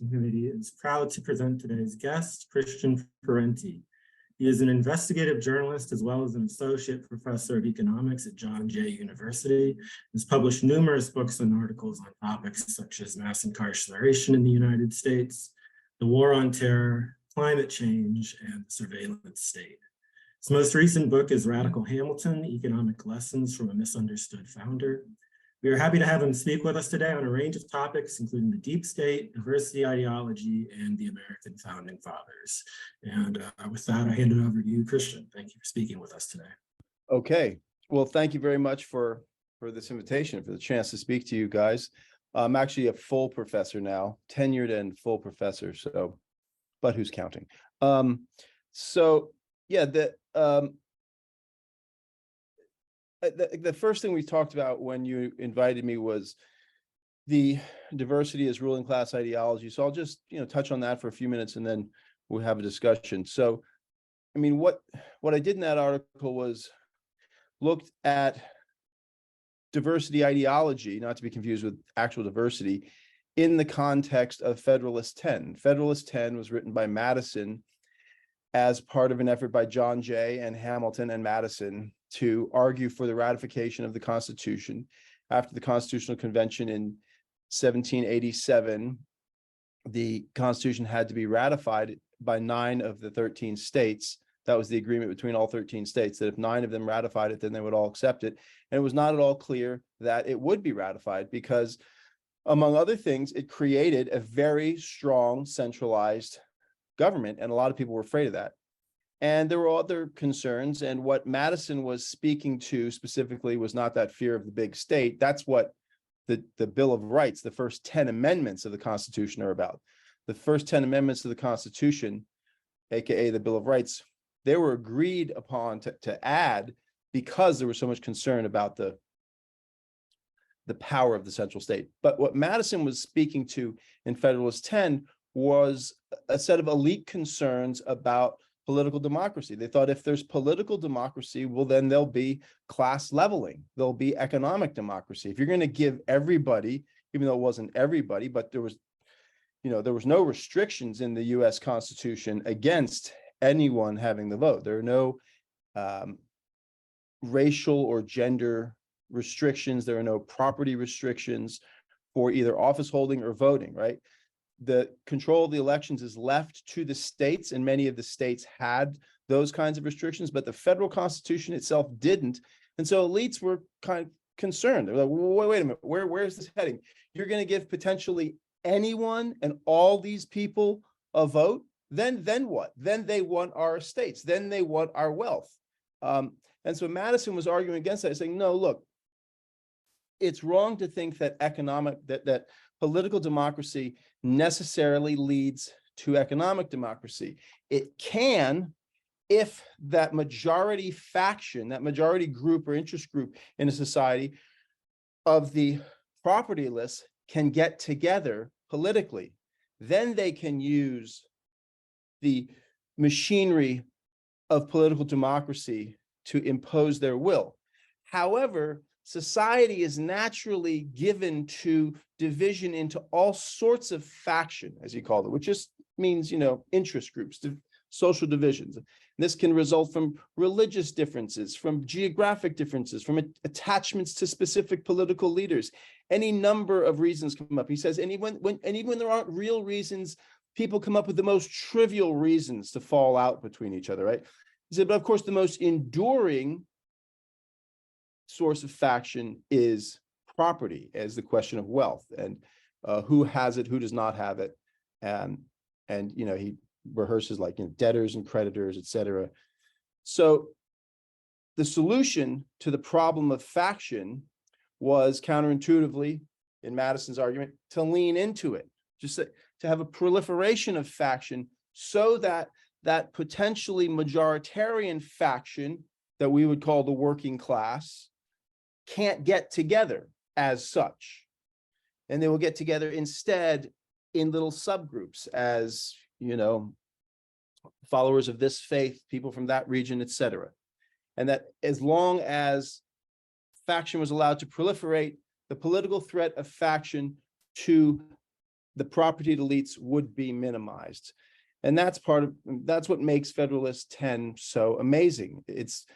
Co-optation Committee is proud to present today's guest, Christian Parenti. He is an investigative journalist as well as an associate professor of economics at John Jay University. He's published numerous books and articles on topics such as mass incarceration in the United States, the war on terror, climate change, and the surveillance state. His most recent book is Radical Hamilton: Economic Lessons from a Misunderstood Founder. We are happy to have him speak with us today on a range of topics, including the deep state, diversity ideology, and the American founding fathers. And with that, I hand it over to you, Christian. Thank you for speaking with us today. Okay. Well, thank you very much for this invitation, for the chance to speak to you guys. I'm actually a full professor now, tenured and full professor. So, but who's counting? The first thing we talked about when you invited me was the diversity as ruling class ideology. So I'll just touch on that for a few minutes and then we'll have a discussion. So, I mean, what I did in that article was looked at diversity ideology, not to be confused with actual diversity, in the context of Federalist 10. Federalist 10 was written by Madison as part of an effort by John Jay and Hamilton and Madison to argue for the ratification of the Constitution. After the Constitutional Convention in 1787, the Constitution had to be ratified by 9 of the 13 states. That was the agreement between all 13 states, that if 9 of them ratified it, then they would all accept it. And it was not at all clear that it would be ratified because, among other things, it created a very strong centralized government, and a lot of people were afraid of that. And there were other concerns, and what Madison was speaking to specifically was not that fear of the big state. That's what the Bill of Rights, the first 10 amendments of the Constitution, are about. The first 10 amendments of the Constitution, aka the Bill of Rights, they were agreed upon to add because there was so much concern about the power of the central state. But what Madison was speaking to in Federalist 10 was a set of elite concerns about political democracy. They thought if there's political democracy, well, then there'll be class leveling, there'll be economic democracy. If you're going to give everybody, even though it wasn't everybody, but there was no restrictions in the US Constitution against anyone having the vote. There are no racial or gender restrictions. There are no property restrictions for either office holding or voting, right? The control of the elections is left to the states, and many of the states had those kinds of restrictions, but the federal Constitution itself didn't. And so elites were kind of concerned. They're like, wait a minute, where is this heading? You're going to give potentially anyone and all these people a vote? Then what? Then they want our estates. Then they want our wealth. And so Madison was arguing against that, saying, no, look, it's wrong to think that that political democracy necessarily leads to economic democracy. It can, if that majority faction, that majority group or interest group in a society of the propertyless can get together politically. Then they can use the machinery of political democracy to impose their will. However, society is naturally given to division into all sorts of faction, as you call it, which just means, interest groups, social divisions. And this can result from religious differences, from geographic differences, from attachments to specific political leaders. Any number of reasons come up. He says, and even when there aren't real reasons, people come up with the most trivial reasons to fall out between each other, right? He said, but of course, the most enduring source of faction is property, as the question of wealth and who has it, who does not have it, and he rehearses like debtors and creditors, etc. So the solution to the problem of faction was counterintuitively, in Madison's argument, to lean into it, just to have a proliferation of faction, so that that potentially majoritarian faction that we would call the working class can't get together as such. And they will get together instead in little subgroups as, followers of this faith, people from that region, etc. And that as long as faction was allowed to proliferate, the political threat of faction to the property elites would be minimized. And that's what makes Federalist 10 so amazing. It's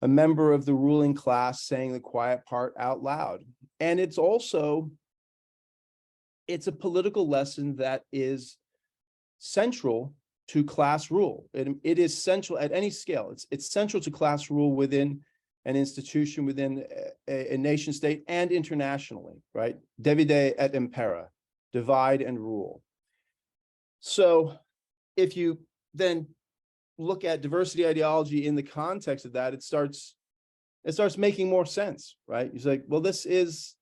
a member of the ruling class saying the quiet part out loud. And it's a political lesson that is central to class rule. It is central at any scale. It's central to class rule within an institution, within a nation state, and internationally, right? Divide et impera, divide and rule. So if you then look at diversity ideology in the context of that, it starts making more sense, right? It's like, well, this is,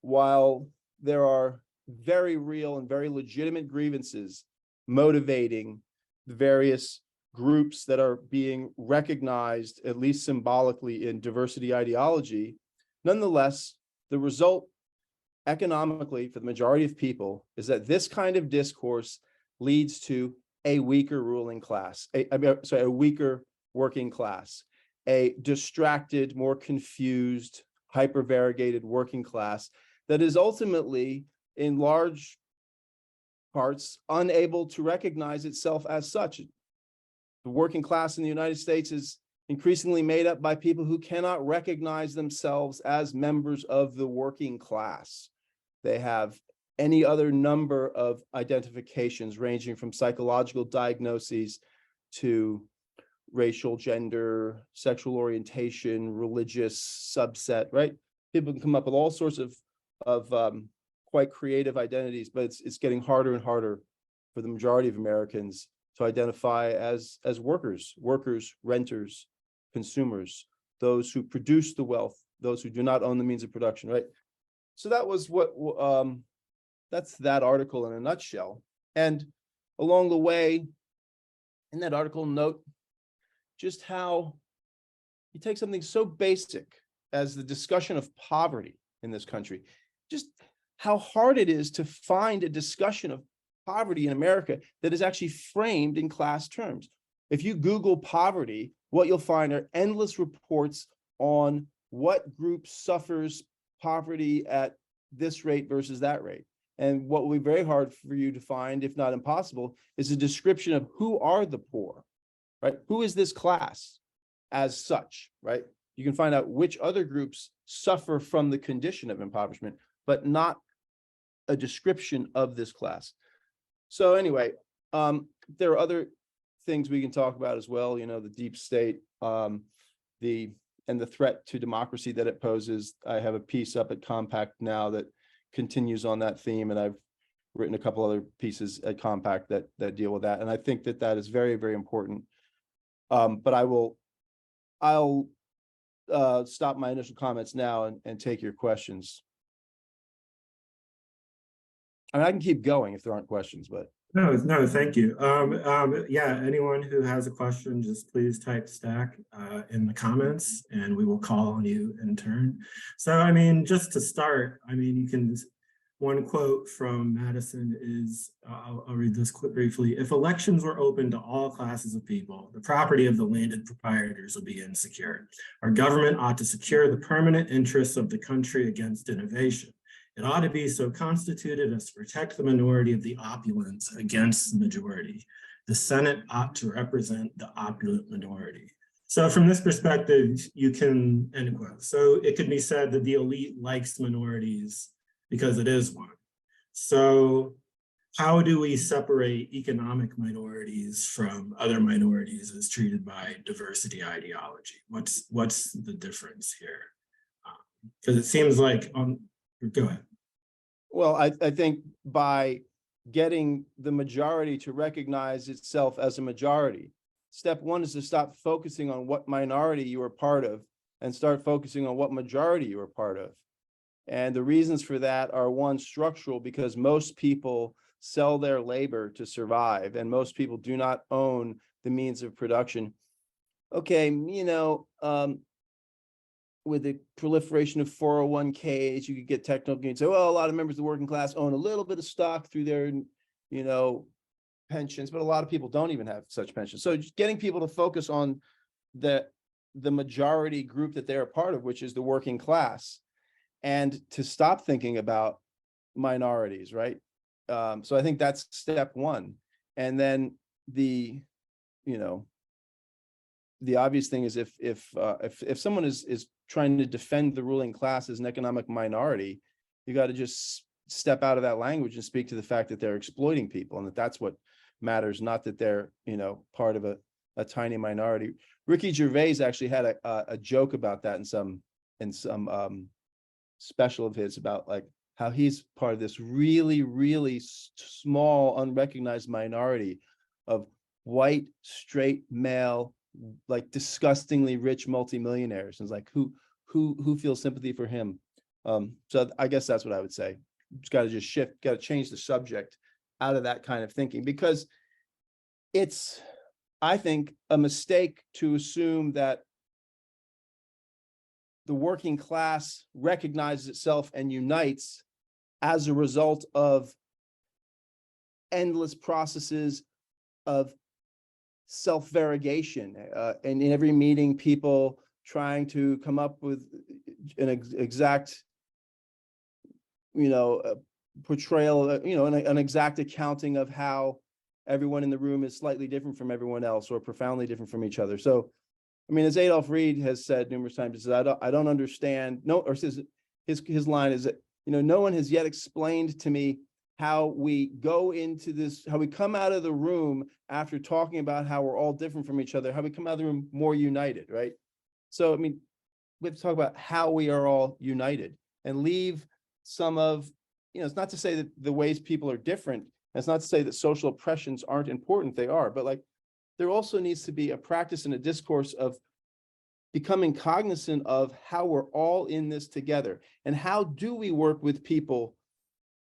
while there are very real and very legitimate grievances motivating the various groups that are being recognized, at least symbolically, in diversity ideology, nonetheless, the result economically for the majority of people is that this kind of discourse leads to a weaker ruling class, a weaker working class, a distracted, more confused, hyper-variegated working class that is ultimately, in large parts, unable to recognize itself as such. The working class in the United States is increasingly made up by people who cannot recognize themselves as members of the working class. They have any other number of identifications ranging from psychological diagnoses to racial, gender, sexual orientation, religious subset, right? People can come up with all sorts of quite creative identities, but it's getting harder and harder for the majority of Americans to identify as workers, renters, consumers, those who produce the wealth, those who do not own the means of production, right? So that was that's that article in a nutshell. And along the way, in that article, note just how you take something so basic as the discussion of poverty in this country, just how hard it is to find a discussion of poverty in America that is actually framed in class terms. If you Google poverty, what you'll find are endless reports on what group suffers poverty at this rate versus that rate. And what will be very hard for you to find, if not impossible, is a description of who are the poor, right? Who is this class as such, right? You can find out which other groups suffer from the condition of impoverishment, but not a description of this class. So anyway, there are other things we can talk about as well, the deep state, and the threat to democracy that it poses. I have a piece up at Compact now that continues on that theme, and I've written a couple other pieces at Compact that deal with that. And I think that is very, very important. But I'll stop my initial comments now and take your questions. I mean, I can keep going if there aren't questions, but. No, thank you. Yeah, anyone who has a question, just please type stack in the comments and we will call on you in turn. So, I mean, just to start, I mean, one quote from Madison is, I'll read this quote briefly. If elections were open to all classes of people, the property of the landed proprietors would be insecure. Our government ought to secure the permanent interests of the country against innovation. It ought to be so constituted as to protect the minority of the opulent against the majority. The Senate ought to represent the opulent minority. So from this perspective, you can, end quote. So it could be said that the elite likes minorities because it is one. So how do we separate economic minorities from other minorities as treated by diversity ideology? What's the difference here? Because it seems like go ahead. Well, I think by getting the majority to recognize itself as a majority, step one is to stop focusing on what minority you are part of and start focusing on what majority you are part of. And the reasons for that are, one, structural, because most people sell their labor to survive and most people do not own the means of production. Okay, with the proliferation of 401ks, you could get technical and say, well, a lot of members of the working class own a little bit of stock through their, pensions, but a lot of people don't even have such pensions. So just getting people to focus on the majority group that they're a part of, which is the working class, and to stop thinking about minorities, right? So I think that's step one. And then the obvious thing is if someone is trying to defend the ruling class as an economic minority, you got to just step out of that language and speak to the fact that they're exploiting people, and that's what matters, not that they're part of a tiny minority. Ricky Gervais actually had a joke about that in some special of his, about like how he's part of this really, really small, unrecognized minority of white, straight, male, like disgustingly rich multimillionaires. And it's like, who feels sympathy for him? So I guess that's what I would say. It's got to just shift, got to change the subject out of that kind of thinking, because it's, I think, a mistake to assume that the working class recognizes itself and unites as a result of endless processes of self-variegation, and in every meeting, people trying to come up with an exact, portrayal, an exact accounting of how everyone in the room is slightly different from everyone else or profoundly different from each other. So, I mean, as Adolf Reed has said numerous times, he says, I don't understand. No, or says his line is that, no one has yet explained to me how we go into this, how we come out of the room after talking about how we're all different from each other, how we come out of the room more united, right? So, I mean, we have to talk about how we are all united and leave some of, it's not to say that the ways people are different. It's not to say that social oppressions aren't important. They are, but like, there also needs to be a practice and a discourse of becoming cognizant of how we're all in this together, and how do we work with people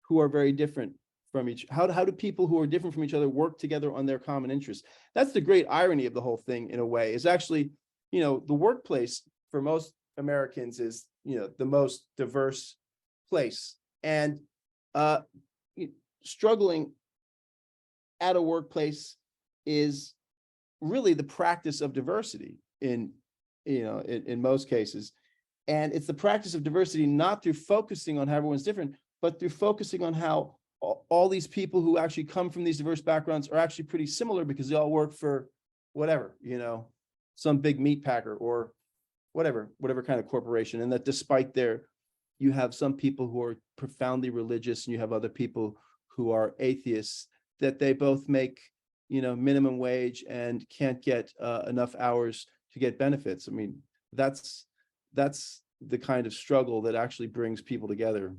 who are very different from how do people who are different from each other work together on their common interests? That's the great irony of the whole thing, in a way, is actually, the workplace for most Americans is, the most diverse place, and struggling at a workplace is really the practice of diversity in most cases. And it's the practice of diversity not through focusing on how everyone's different, but through focusing on how all these people who actually come from these diverse backgrounds are actually pretty similar, because they all work for whatever, some big meat packer or whatever kind of corporation. And that despite you have some people who are profoundly religious and you have other people who are atheists, that they both make, minimum wage and can't get enough hours to get benefits. I mean, that's the kind of struggle that actually brings people together.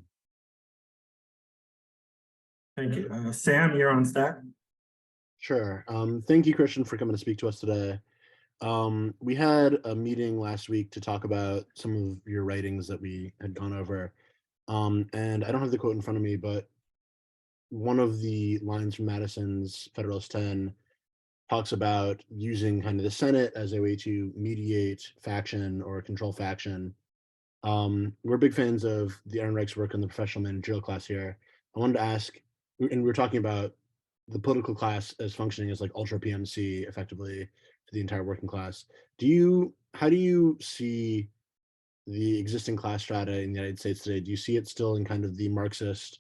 Thank you. Sam, you're on stack. Sure. Thank you, Christian, for coming to speak to us today. We had a meeting last week to talk about some of your writings that we had gone over. And I don't have the quote in front of me, but one of the lines from Madison's Federalist 10 talks about using kind of the Senate as a way to mediate faction or control faction. We're big fans of the Ehrenreich's work on the professional managerial class here. I wanted to ask, and we're talking about the political class as functioning as like ultra PMC effectively for the entire working class. How do you see the existing class strata in the United States today? Do you see it still in kind of the Marxist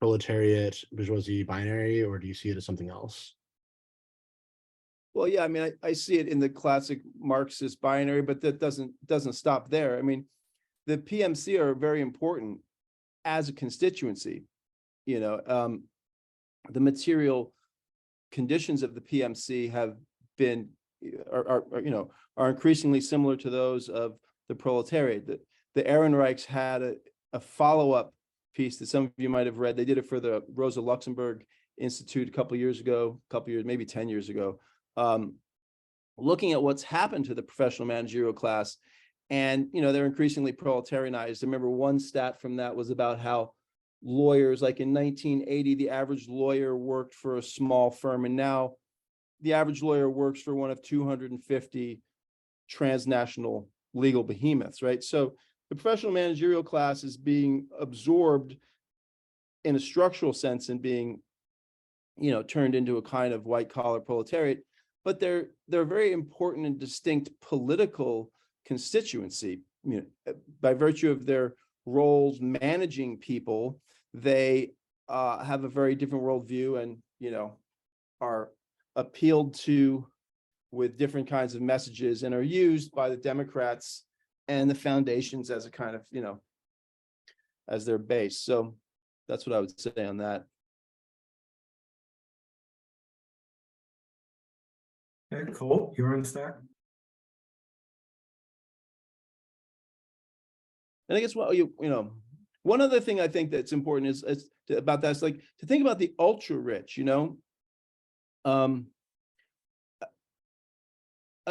proletariat bourgeoisie binary, or do you see it as something else? Well, yeah, I mean, I see it in the classic Marxist binary, but that doesn't stop there. I mean, the PMC are very important as a constituency. The material conditions of the PMC have been are increasingly similar to those of the proletariat. The Ehrenreichs had a follow-up piece that some of you might have read. They did it for the Rosa Luxemburg Institute a couple of years, maybe 10 years ago, looking at what's happened to the professional managerial class. And, they're increasingly proletarianized. I remember one stat from that was about how lawyers, like in 1980, the average lawyer worked for a small firm, and now the average lawyer works for one of 250 transnational legal behemoths, right? So the professional managerial class is being absorbed in a structural sense and being, turned into a kind of white collar proletariat, but they're very important and distinct political constituency, by virtue of their roles managing people. they have a very different worldview and, are appealed to with different kinds of messages and are used by the Democrats and the foundations as a kind of, as their base. So that's what I would say on that. Okay, Colt, you're on stack. And I guess one other thing I think that's important is about that is like to think about the ultra rich. I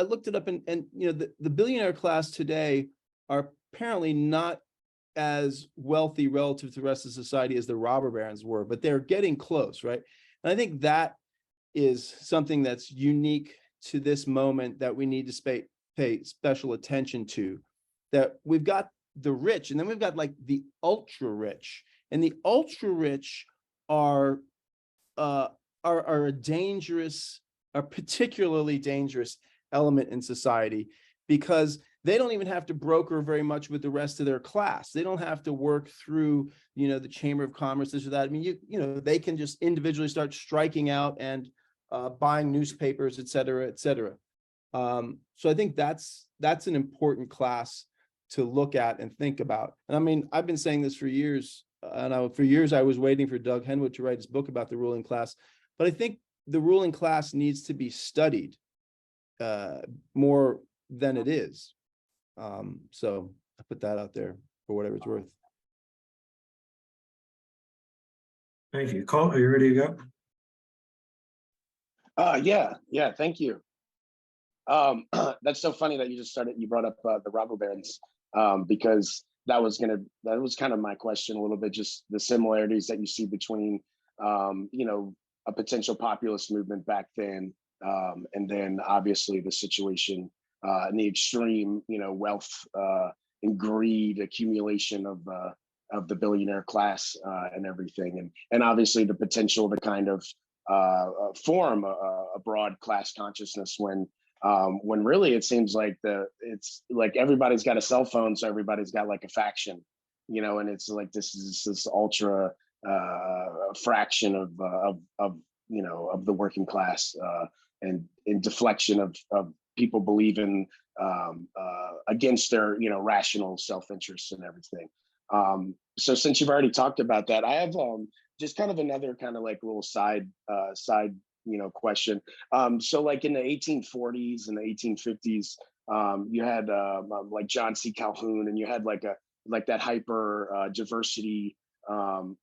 looked it up, and the billionaire class today are apparently not as wealthy relative to the rest of society as the robber barons were, but they're getting close, right? And I think that is something that's unique to this moment that we need to pay special attention to. That we've got the rich, and then we've got like the ultra rich, and the ultra rich are a particularly dangerous element in society, because they don't even have to broker very much with the rest of their class. They don't have to work through, the Chamber of Commerce, this or that. I mean, they can just individually start striking out and buying newspapers, et cetera, et cetera. So I think that's an important class to look at and think about. And I mean, I've been saying this for years, and for years I was waiting for Doug Henwood to write his book about the ruling class. But I think the ruling class needs to be studied more than it is. So I put that out there for whatever it's worth. Thank you. Colt, are you ready to go? Yeah, thank you. That's so funny that you brought up the robber barons, because that was kind of my question a little bit, just the similarities that you see between a potential populist movement back then, and then obviously the situation and the extreme wealth and greed accumulation of the billionaire class and everything, and obviously the potential to kind of form a broad class consciousness when really it seems like it's like everybody's got a cell phone, so everybody's got like a faction, and it's like this ultra fraction of the working class, and in deflection of people believing against their rational self-interest and everything. So since you've already talked about that, I have just kind of another kind of like little side question. So like in the 1840s and the 1850s, you had like John C. Calhoun, and you had like that hyper diversity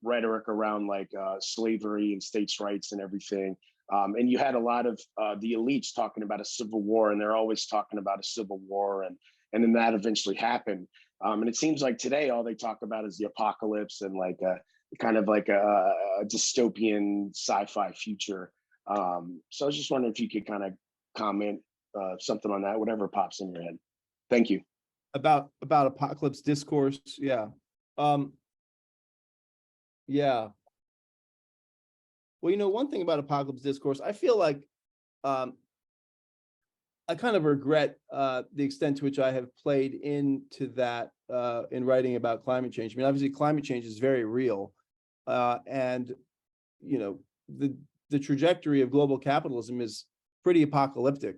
rhetoric around like slavery and states' rights and everything. And you had a lot of the elites talking about a civil war, and they're always talking about a civil war, and then that eventually happened. And it seems like today all they talk about is the apocalypse and like kind of like a dystopian sci-fi future. So I was just wondering if you could kind of comment something on that, whatever pops in your head. Thank you. About apocalypse discourse, yeah. Yeah. Well, one thing about apocalypse discourse, I feel like I kind of regret the extent to which I have played into that in writing about climate change. I mean, obviously, climate change is very real, and the trajectory of global capitalism is pretty apocalyptic.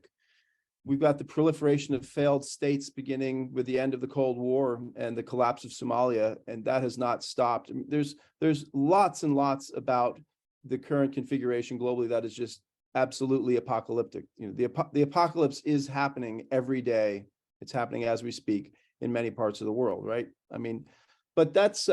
We've got the proliferation of failed states beginning with the end of the Cold War and the collapse of Somalia, and that has not stopped. I mean, there's lots and lots about the current configuration globally that is just absolutely apocalyptic. The apocalypse is happening every day. It's happening as we speak in many parts of the world, right? I mean, but that's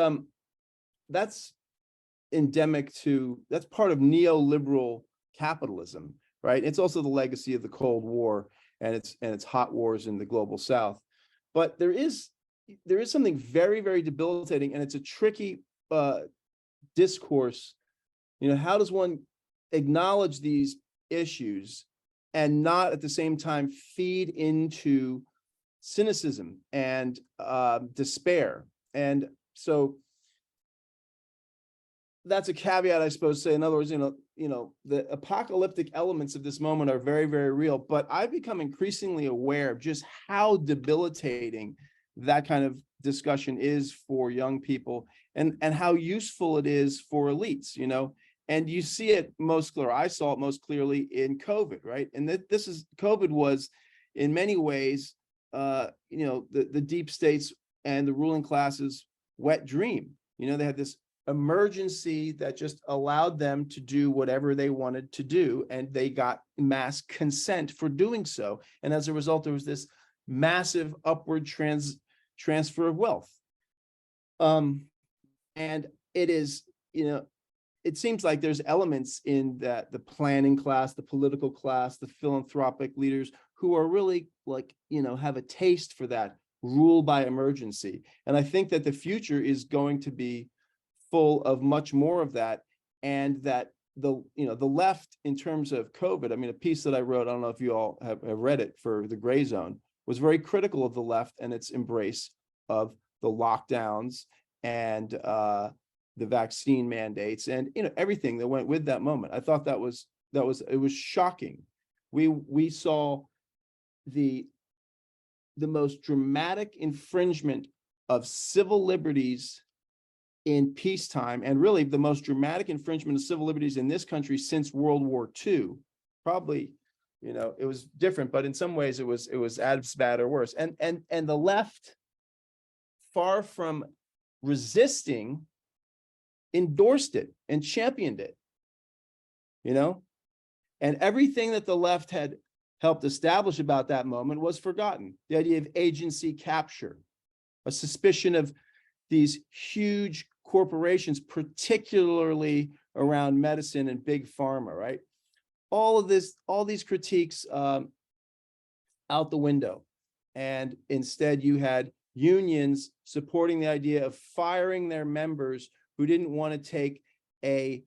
endemic to, that's part of neoliberal capitalism, right? It's also the legacy of the Cold War and its hot wars in the global South. But there is something very, very debilitating, and it's a tricky discourse. How does one acknowledge these issues and not at the same time feed into cynicism and despair? And so that's a caveat, I suppose, say. In other words, the apocalyptic elements of this moment are very, very real, but I've become increasingly aware of just how debilitating that kind of discussion is for young people, and how useful it is for elites, you know. And you see it most clear. I saw it most clearly in COVID, right? And COVID was in many ways, you know, the deep states and the ruling classes' wet dream. You know, they had this emergency that just allowed them to do whatever they wanted to do, and they got mass consent for doing so. And as a result, there was this massive upward transfer of wealth. And it is, you know, it seems like there's elements in that, the planning class, the political class, the philanthropic leaders who are really, like, you know, have a taste for that rule by emergency. And I think that the future is going to be full of much more of that, and that the left, in terms of COVID, I mean, a piece that I wrote, I don't know if you all have read it, for the Gray Zone, was very critical of the left and its embrace of the lockdowns and the vaccine mandates, and, you know, everything that went with that moment. I thought it was shocking. We saw the most dramatic infringement of civil liberties in peacetime, and really the most dramatic infringement of civil liberties in this country since World War II. Probably, you know, it was different, but in some ways it was as bad or worse. And the left, far from resisting, endorsed it and championed it, you know. And everything that the left had helped establish about that moment was forgotten. The idea of agency capture, a suspicion of these huge corporations, particularly around medicine and big pharma, right? All these critiques out the window. And instead you had unions supporting the idea of firing their members who didn't want to take an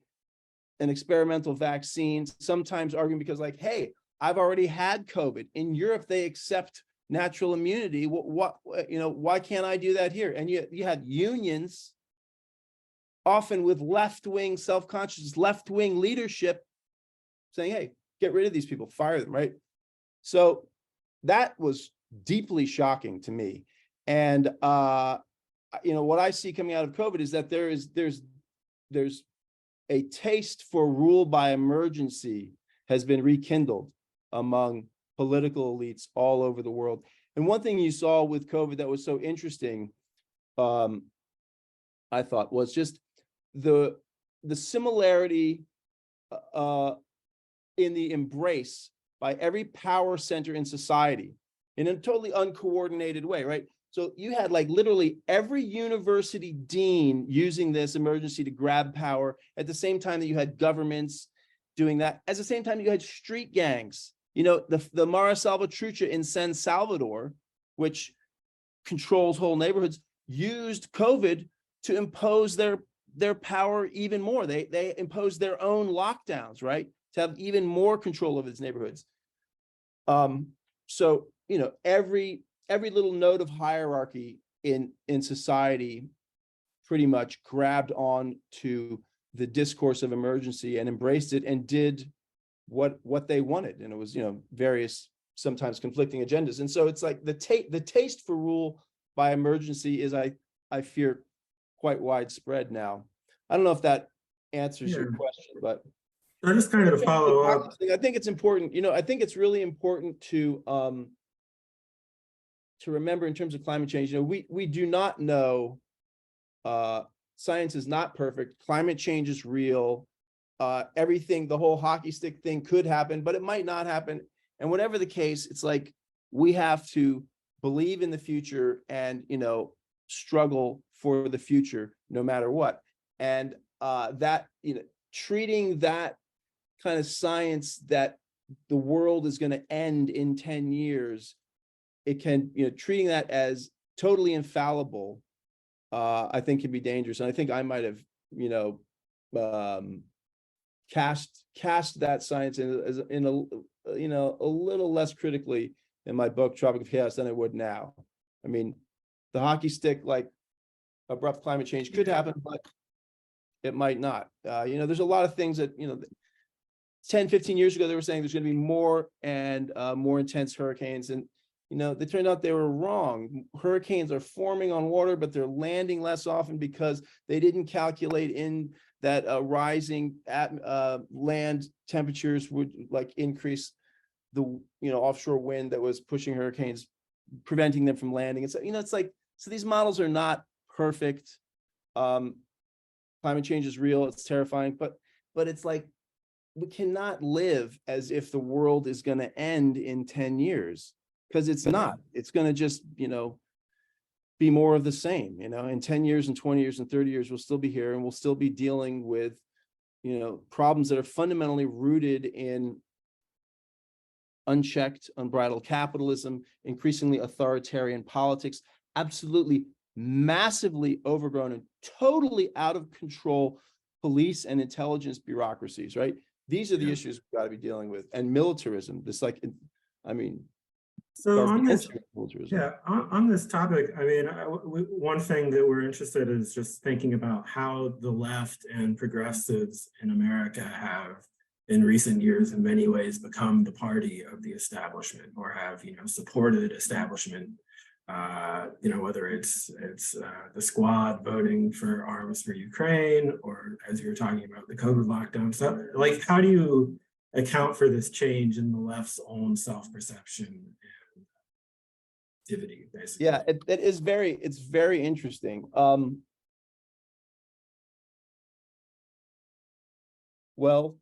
experimental vaccine, sometimes arguing because, like, hey, I've already had COVID. In Europe, they accept natural immunity. What you know, why can't I do that here? And you had unions, often with left-wing self-conscious, left-wing leadership, saying, hey, get rid of these people, fire them, right? So that was deeply shocking to me. And you know, what I see coming out of COVID is that there's a taste for rule by emergency has been rekindled among political elites all over the world. And one thing you saw with COVID that was so interesting, I thought, was just the similarity in the embrace by every power center in society in a totally uncoordinated way, right? So you had, like, literally every university dean using this emergency to grab power, at the same time that you had governments doing that. At the same time, you had street gangs. You know, the Mara Salvatrucha in San Salvador, which controls whole neighborhoods, used COVID to impose their power even more. They imposed their own lockdowns, right, to have even more control over its neighborhoods. So, you know, every little node of hierarchy in society pretty much grabbed on to the discourse of emergency and embraced it and did what they wanted. And it was, you know, various, sometimes conflicting agendas. And so it's like the taste for rule by emergency is, I fear, quite widespread now. I don't know if that answers your question, but I just kind of to follow up. I think it's important, you know, I think it's really important to remember in terms of climate change. You know, we do not know, science is not perfect. Climate change is real. Everything, the whole hockey stick thing could happen, but it might not happen. And whatever the case, it's like, we have to believe in the future and, you know, struggle for the future no matter what. And that, you know, treating that kind of science that the world is going to end in 10 years, it can, you know, treating that as totally infallible, I think can be dangerous. And I think I might have, you know, cast that science in a, you know, a little less critically in my book Tropic of Chaos than I would now. I mean, the hockey stick, like, abrupt climate change could happen, but it might not. You know, there's a lot of things that, you know, 10, 15 years ago, they were saying there's going to be more and more intense hurricanes. And they turned out they were wrong. Hurricanes are forming on water, but they're landing less often because they didn't calculate in that rising land temperatures would like increase the offshore wind that was pushing hurricanes, preventing them from landing. And so, it's like, so these models are not perfect. Climate change is real, it's terrifying, but it's like, we cannot live as if the world is going to end in 10 years, because it's not. It's going to just, be more of the same. In 10 years and 20 years and 30 years, we'll still be here and we'll still be dealing with, problems that are fundamentally rooted in unchecked, unbridled capitalism, increasingly authoritarian politics, absolutely massively overgrown and totally out of control police and intelligence bureaucracies, right? These are the issues we've got to be dealing with. And militarism, so on this, militarism. on this topic, one thing that we're interested in is just thinking about how the left and progressives in America have in recent years in many ways become the party of the establishment, or have, supported establishment, whether it's the squad voting for arms for Ukraine, or as you were talking about, the COVID lockdown. So like, how do you account for this change in the left's own self-perception and activity, basically? Yeah, it's very interesting. Well,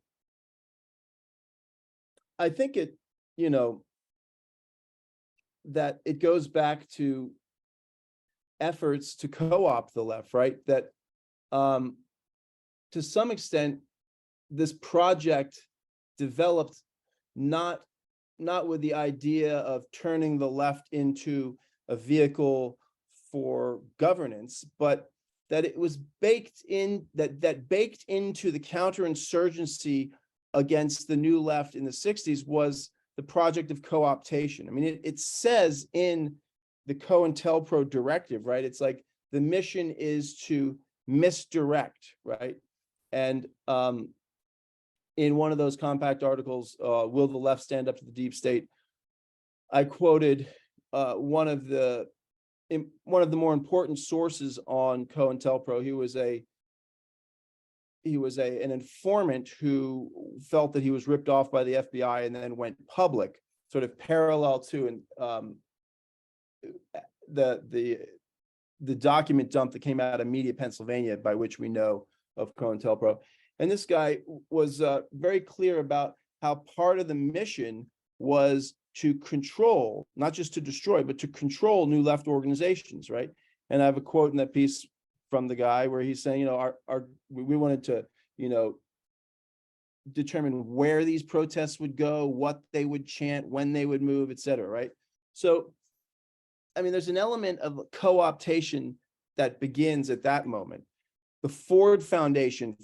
I think that it goes back to efforts to co-opt the left, right? That to some extent, this project developed not with the idea of turning the left into a vehicle for governance, but that it was baked in, that baked into the counterinsurgency against the new left in the 60s was the project of co-optation. It says in the COINTELPRO directive, right? It's like the mission is to misdirect, right? And in one of those compact articles, Will the Left Stand Up to the Deep State? I quoted one of the more important sources on COINTELPRO. He was an informant who felt that he was ripped off by the FBI and then went public, sort of parallel to the document dump that came out of Media, Pennsylvania, by which we know of COINTELPRO. And this guy was very clear about how part of the mission was to control, not just to destroy, but to control new left organizations, right? And I have a quote in that piece from the guy where he's saying, we wanted to, determine where these protests would go, what they would chant, when they would move, et cetera, right? So, there's an element of co-optation that begins at that moment. The Ford Foundation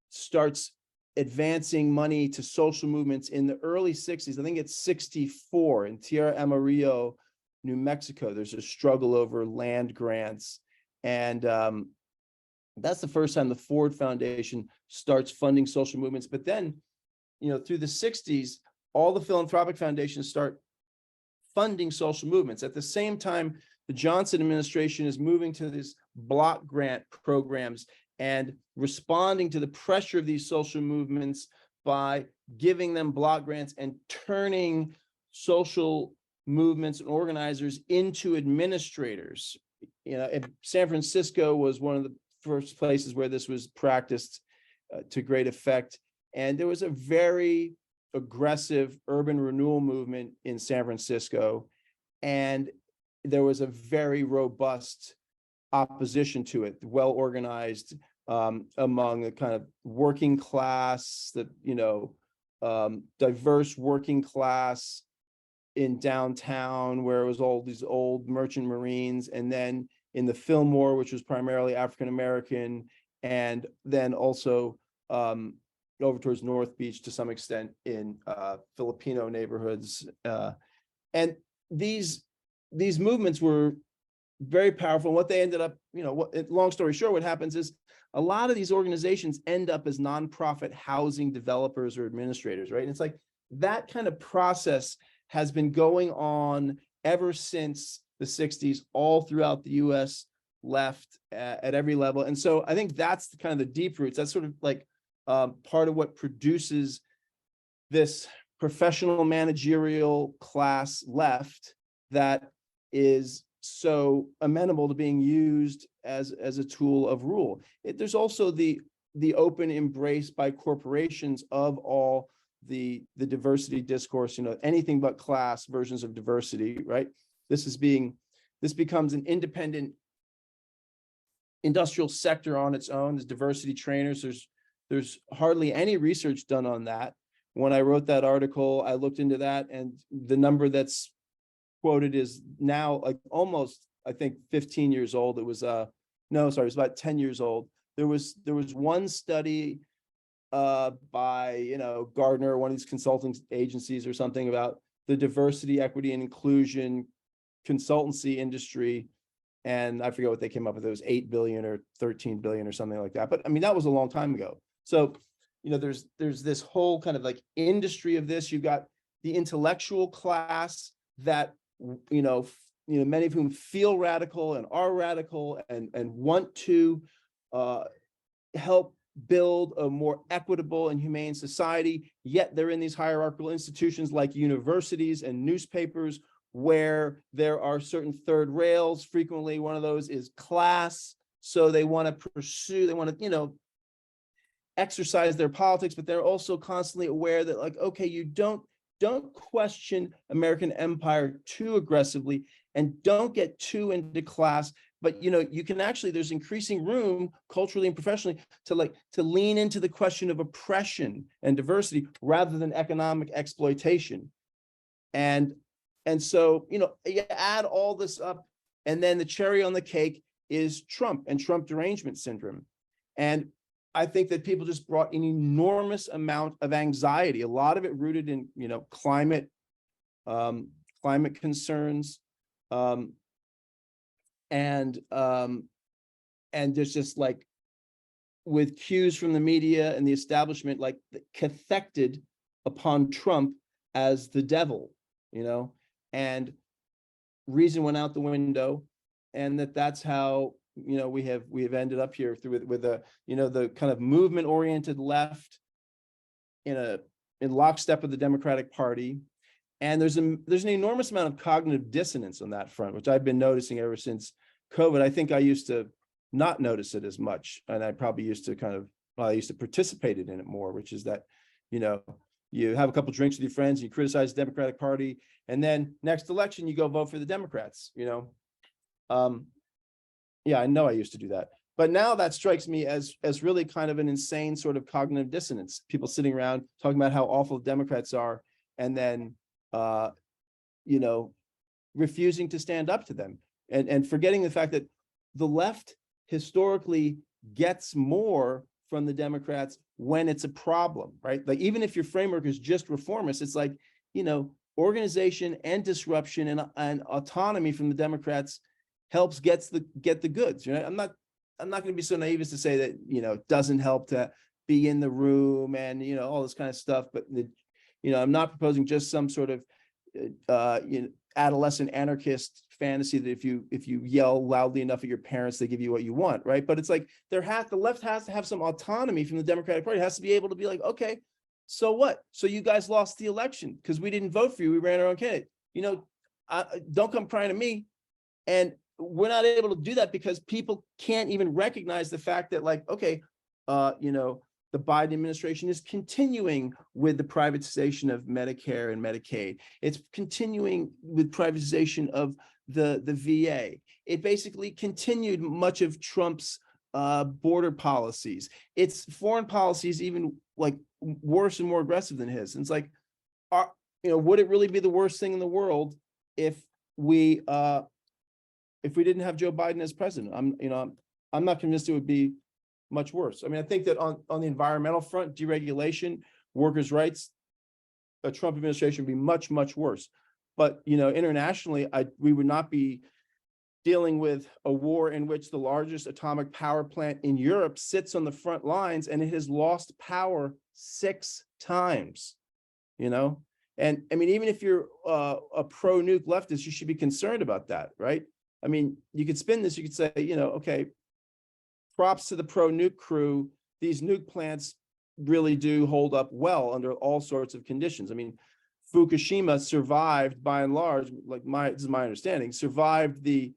starts advancing money to social movements in the early 60s. I think it's 64 in Tierra Amarillo, New Mexico. There's a struggle over land grants. And that's the first time the Ford Foundation starts funding social movements. But then, through the 60s, all the philanthropic foundations start funding social movements. At the same time, the Johnson administration is moving to these block grant programs and responding to the pressure of these social movements by giving them block grants and turning social movements and organizers into administrators. San Francisco was one of the first places where this was practiced to great effect. And there was a very aggressive urban renewal movement in San Francisco. And there was a very robust opposition to it, well organized among the kind of working class, diverse working class in downtown, where it was all these old merchant marines, and then in the Fillmore, which was primarily African American, and then also over towards North Beach to some extent in Filipino neighborhoods. And these movements were very powerful. And what they ended up, long story short, what happens is a lot of these organizations end up as nonprofit housing developers or administrators, right? And it's like that kind of process has been going on ever since the 60s, all throughout the US, left at every level. And so I think that's the kind of the deep roots. That's sort of like part of what produces this professional managerial class left that is so amenable to being used as a tool of rule. There's also the open embrace by corporations of all the diversity discourse, anything but class versions of diversity, right? This becomes an independent industrial sector on its own. There's diversity trainers. There's hardly any research done on that. When I wrote that article, I looked into that, and the number that's quoted is now like almost, I think, 15 years old. It was no, sorry, it was about 10 years old. There was one study by Gardner, one of these consulting agencies or something, about the diversity, equity, and inclusion consultancy industry. And I forget what they came up with. It was 8 billion or 13 billion or something like that. But I mean, that was a long time ago. So, there's this whole kind of like industry of this. You've got the intellectual class that, many of whom feel radical and are radical and want to help build a more equitable and humane society, yet they're in these hierarchical institutions like universities and newspapers, where there are certain third rails. Frequently, one of those is class. So they want to exercise their politics, but they're also constantly aware that, like, okay, you don't question American empire too aggressively, and don't get too into class. But you can actually, there's increasing room culturally and professionally to lean into the question of oppression and diversity rather than economic exploitation. And so, you add all this up, and then the cherry on the cake is Trump and Trump derangement syndrome. And I think that people just brought an enormous amount of anxiety, a lot of it rooted in, climate concerns, and there's just like, with cues from the media and the establishment, like cathected upon Trump as the devil, and reason went out the window, and that's how we have ended up here with the kind of movement oriented left in lockstep with the Democratic Party. And there's an enormous amount of cognitive dissonance on that front, which I've been noticing ever since COVID. I think I used to not notice it as much, and I probably used to I used to participate in it more, which is that you have a couple drinks with your friends, you criticize the Democratic Party, and then next election you go vote for the Democrats. Yeah, I know I used to do that, but now that strikes me as really kind of an insane sort of cognitive dissonance. People sitting around talking about how awful Democrats are, and then refusing to stand up to them, and forgetting the fact that the left historically gets more from the Democrats when it's a problem, right? Like, even if your framework is just reformist, it's like, organization and disruption and autonomy from the Democrats helps get the goods. I'm not going to be so naive as to say that it doesn't help to be in the room and all this kind of stuff. But I'm not proposing just some sort of adolescent anarchist fantasy that if you yell loudly enough at your parents, they give you what you want, right? But it's like the left has to have some autonomy from the Democratic Party. It has to be able to be like, okay, so what? So you guys lost the election because we didn't vote for you. We ran our own candidate. Don't come crying to me. And we're not able to do that because people can't even recognize the fact that, like, okay, the Biden administration is continuing with the privatization of Medicare and Medicaid. It's continuing with privatization of the VA. It basically continued much of Trump's border policies. Its foreign policy is even like worse and more aggressive than his. And it's like, would it really be the worst thing in the world if we didn't have Joe Biden as president? I'm not convinced it would be much worse. I mean, I think that on the environmental front, deregulation, workers' rights, a Trump administration would be much, much worse. But internationally, we would not be dealing with a war in which the largest atomic power plant in Europe sits on the front lines and it has lost power 6 times. And I mean, even if you're a pro-nuke leftist, you should be concerned about that, right? I mean, you could spin this, you could say, okay, props to the pro-nuke crew. These nuke plants really do hold up well under all sorts of conditions. I mean, Fukushima survived by and large, this is my understanding, survived the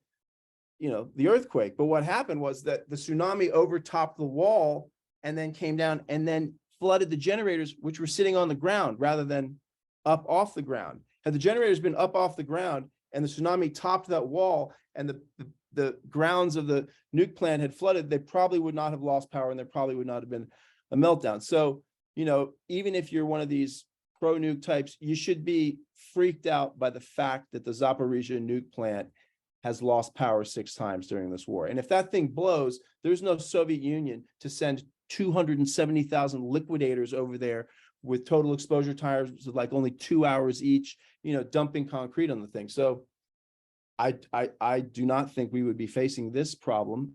earthquake. But what happened was that the tsunami overtopped the wall and then came down and then flooded the generators, which were sitting on the ground rather than up off the ground. Had the generators been up off the ground and the tsunami topped that wall and the grounds of the nuke plant had flooded, they probably would not have lost power and there probably would not have been a meltdown. So, even if you're one of these pro-nuke types, you should be freaked out by the fact that the Zaporizhzhia nuke plant has lost power 6 times during this war. And if that thing blows, there's no Soviet Union to send 270,000 liquidators over there with total exposure tires of like only 2 hours each, dumping concrete on the thing. So I do not think we would be facing this problem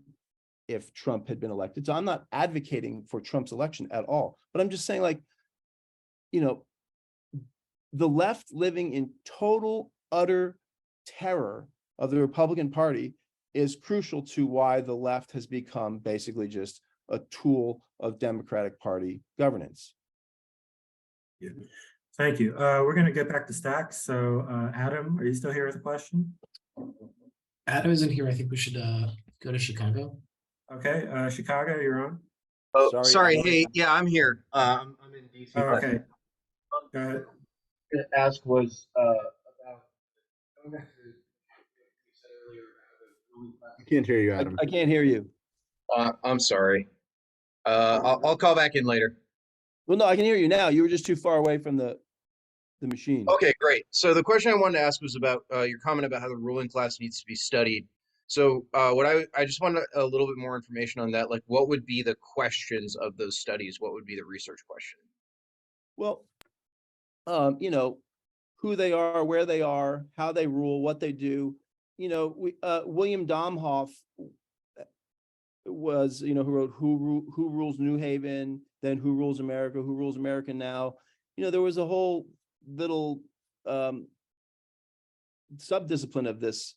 if Trump had been elected. So I'm not advocating for Trump's election at all, but I'm just saying, the left living in total, utter terror of the Republican Party is crucial to why the left has become basically just a tool of Democratic Party governance. Yeah. Thank you. We're going to get back to stacks. So Adam, are you still here with a question? Adam isn't here. I think we should go to Chicago. Okay, Chicago, you're on. Oh, sorry. Adam. Hey, yeah, I'm here. I'm in DC. Oh, okay. Go ahead. To ask was about going back to what you said earlier about I can't hear you, Adam. I can't hear you. I'm sorry. I'll call back in later. Well, no, I can hear you now. You were just too far away from the machine. Okay, great. So the question I wanted to ask was about your comment about how the ruling class needs to be studied. So what I just wanted a little bit more information on that. Like, what would be the questions of those studies? What would be the research question? Well, who they are, where they are, how they rule, what they do. William Domhoff was, who wrote Who Rules New Haven, then Who Rules America Now. There was a whole little subdiscipline of this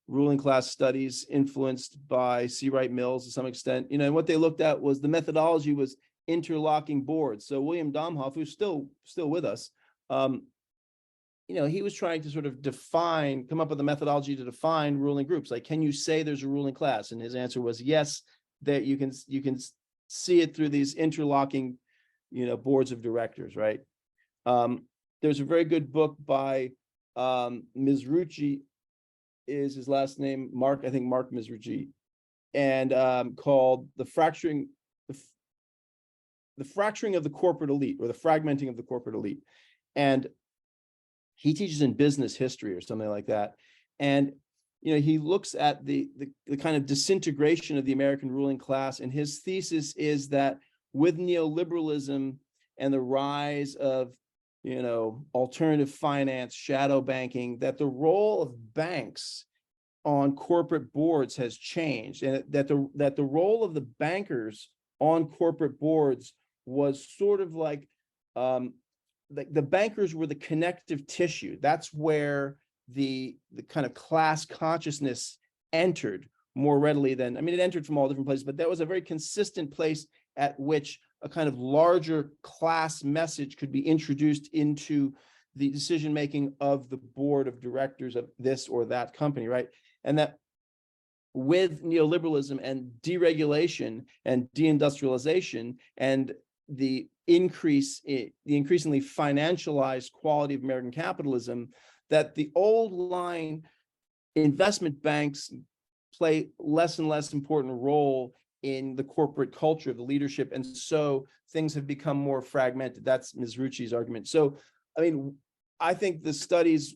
ruling class studies influenced by C. Wright Mills to some extent. And what they looked at was the methodology was interlocking boards. So William Domhoff, who's still with us, he was trying to sort of come up with a methodology to define ruling groups. Like, can you say there's a ruling class? And his answer was yes, that you can see it through these interlocking, boards of directors, right? There's a very good book by Mizruchi, is his last name, Mark Mizruchi, and called The Fracturing of the Corporate Elite, or the Fragmenting of the Corporate Elite. And he teaches in business history or something like that. And, he looks at the kind of disintegration of the American ruling class. And his thesis is that with neoliberalism and the rise of, alternative finance, shadow banking, that the role of banks on corporate boards has changed, and that the role of the bankers on corporate boards was sort of like the bankers were the connective tissue. That's where the kind of class consciousness entered more readily than, it entered from all different places, but that was a very consistent place at which a kind of larger class message could be introduced into the decision-making of the board of directors of this or that company, right? And that with neoliberalism and deregulation and deindustrialization and the increasingly financialized quality of American capitalism, that the old line investment banks play less and less important role in the corporate culture of the leadership. And so things have become more fragmented. That's Ms. Rucci's argument. So, I think the studies,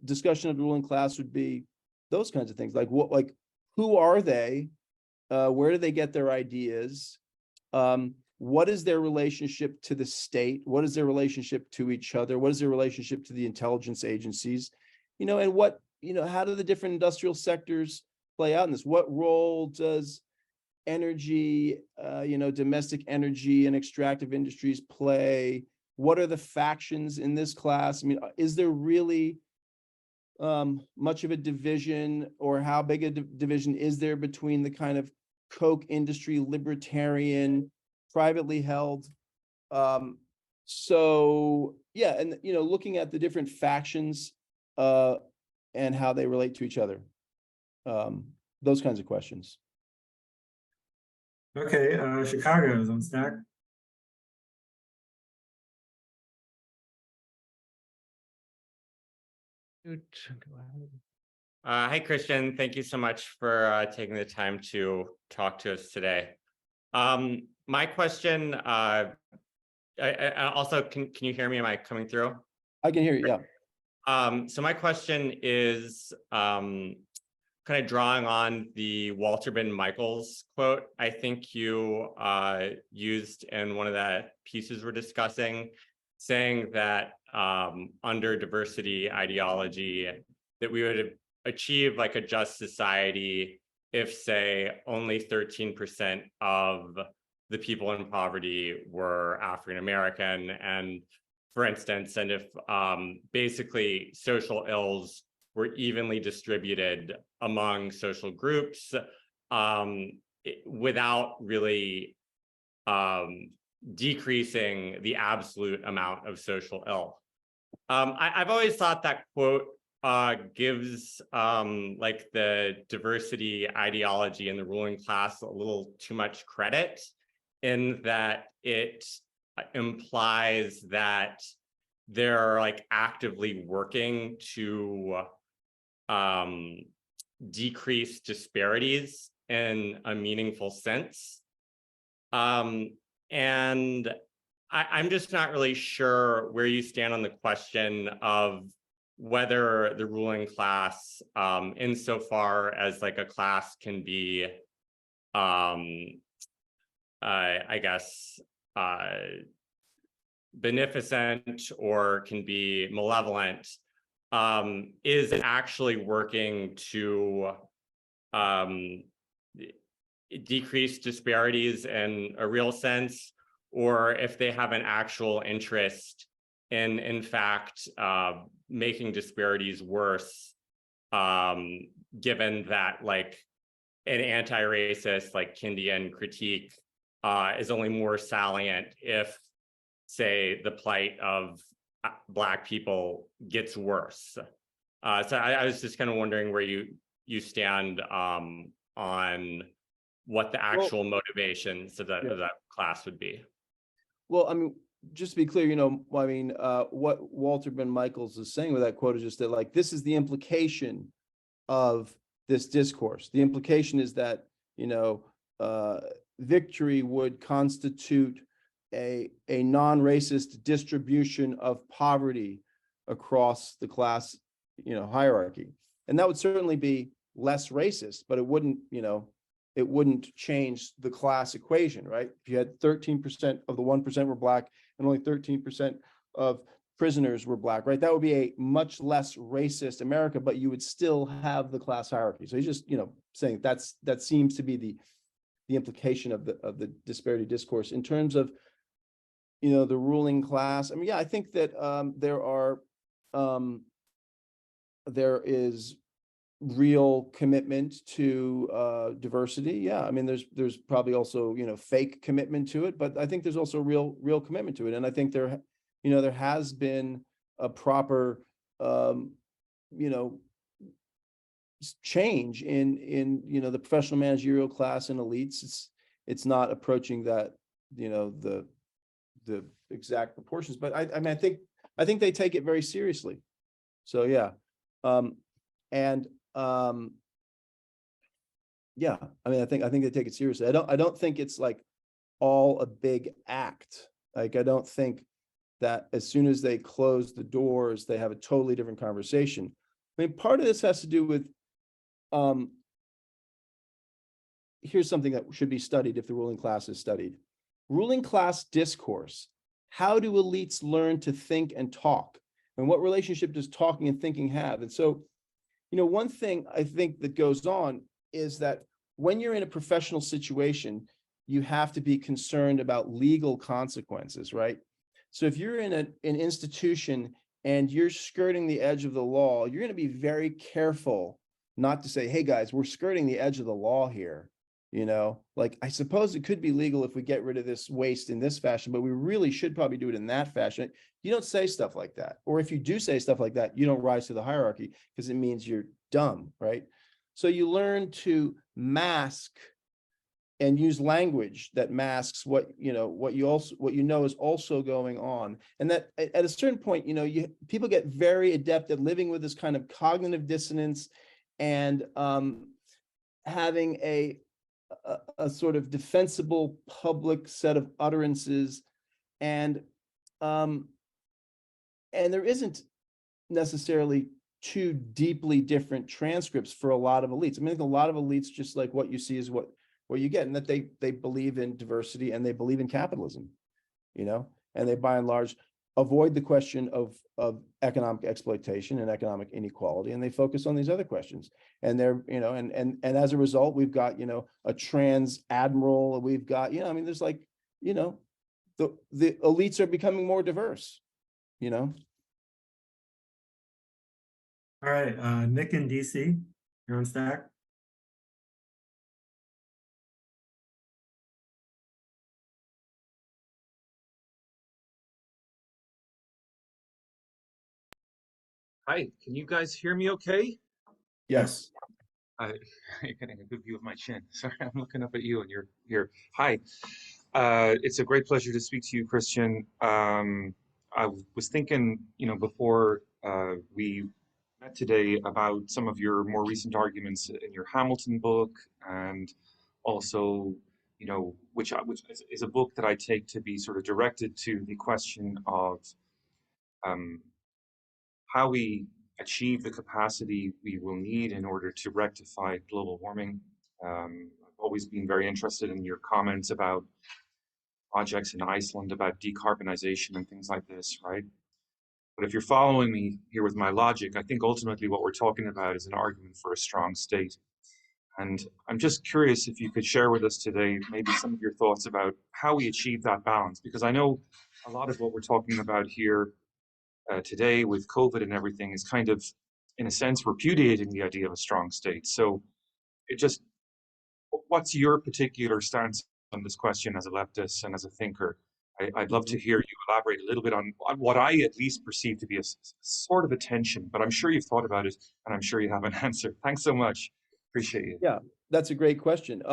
discussion of the ruling class would be those kinds of things. Like who are they? Where do they get their ideas? What is their relationship to the state? What is their relationship to each other? What is their relationship to the intelligence agencies? And how do the different industrial sectors play out in this? What role does energy, domestic energy and extractive industries play what are the factions in this class? I mean, is there really much of a division, or how big a division is there between the kind of Coke industry, libertarian, privately held? So yeah, and looking at the different factions and how they relate to each other. Those kinds of questions. Okay, Chicago is on stack. Hi, Christian. Thank you so much for taking the time to talk to us today. My question, I also, can you hear me? Am I coming through? I can hear you, yeah. So my question is kind of drawing on the Walter Ben Michaels quote I think you used in one of the pieces we're discussing, saying that under diversity ideology, that we would achieve like a just society if, say, only 13% of the people in poverty were African American, and for instance, and if basically social ills were evenly distributed among social groups without really decreasing the absolute amount of social ill. I've always thought that quote gives like the diversity ideology and the ruling class a little too much credit, in that it implies that they're like actively working to decrease disparities in a meaningful sense. And I'm just not really sure where you stand on the question of whether the ruling class, insofar as like a class can be, I guess, beneficent or can be malevolent, is actually working to decrease disparities in a real sense, or if they have an actual interest in fact, making disparities worse, given that like an anti-racist like Kindian critique is only more salient if, say, the plight of Black people gets worse. So I was just kind of wondering where you stand on what the actual motivations of that class would be. Well, I mean, just to be clear, what Walter Ben Michaels is saying with that quote is just that, like, this is the implication of this discourse. The implication is that, victory would constitute a non-racist distribution of poverty across the class, hierarchy. And that would certainly be less racist, but it wouldn't change the class equation, right? If you had 13% of the 1% were Black and only 13% of prisoners were Black, right? That would be a much less racist America, but you would still have the class hierarchy. So he's just, saying that seems to be the implication of the disparity discourse in terms of, the ruling class. I mean, yeah, I think that there is real commitment to diversity. Yeah, I mean, there's probably also fake commitment to it, but I think there's also real commitment to it, and I think there has been a proper change in the professional managerial class and elites. It's not approaching that the exact proportions, but I mean I think they take it very seriously. So yeah, yeah, I mean, I think they take it seriously. I don't think it's like all a big act. Like, I don't think that as soon as they close the doors, they have a totally different conversation. I mean, part of this has to do with, here's something that should be studied if the ruling class is studied. Ruling class discourse. How do elites learn to think and talk? And what relationship does talking and thinking have? And so, one thing I think that goes on is that when you're in a professional situation, you have to be concerned about legal consequences, right? So if you're in an institution and you're skirting the edge of the law, you're going to be very careful not to say, hey guys, we're skirting the edge of the law here. You know, like I suppose it could be legal if we get rid of this waste in this fashion, but we really should probably do it in that fashion. You don't say stuff like that. Or if you do say stuff like that, you don't rise to the hierarchy because it means you're dumb, right? So you learn to mask and use language that masks what you know is also going on. And that at a certain point, you know, people get very adept at living with this kind of cognitive dissonance and having a sort of defensible public set of utterances, and there isn't necessarily two deeply different transcripts for a lot of elites. I mean, I think a lot of elites, just like what you see is what you get, and that they believe in diversity and they believe in capitalism, you know, and they by and large avoid the question of economic exploitation and economic inequality, and they focus on these other questions. And they're, you know, and as a result, we've got, you know, a trans admiral, we've got, you know, I mean, there's like, you know, the elites are becoming more diverse, you know. All right, Nick in DC, you're on stack. Hi, can you guys hear me okay? Yes. You're getting a good view of my chin. Sorry, I'm looking up at you and you're here. Hi, it's a great pleasure to speak to you, Christian. I was thinking, you know, before we met today about some of your more recent arguments in your Hamilton book, and also, you know, which is a book that I take to be sort of directed to the question of how we achieve the capacity we will need in order to rectify global warming. I've always been very interested in your comments about projects in Iceland about decarbonization and things like this, right? But if you're following me here with my logic, I think ultimately what we're talking about is an argument for a strong state. And I'm just curious if you could share with us today maybe some of your thoughts about how we achieve that balance, because I know a lot of what we're talking about here today with COVID and everything is kind of, in a sense, repudiating the idea of a strong state. So what's your particular stance on this question as a leftist and as a thinker? I'd love to hear you elaborate a little bit on what I at least perceive to be a sort of a tension, but I'm sure you've thought about it and I'm sure you have an answer. Thanks so much. Appreciate it. Yeah, that's a great question.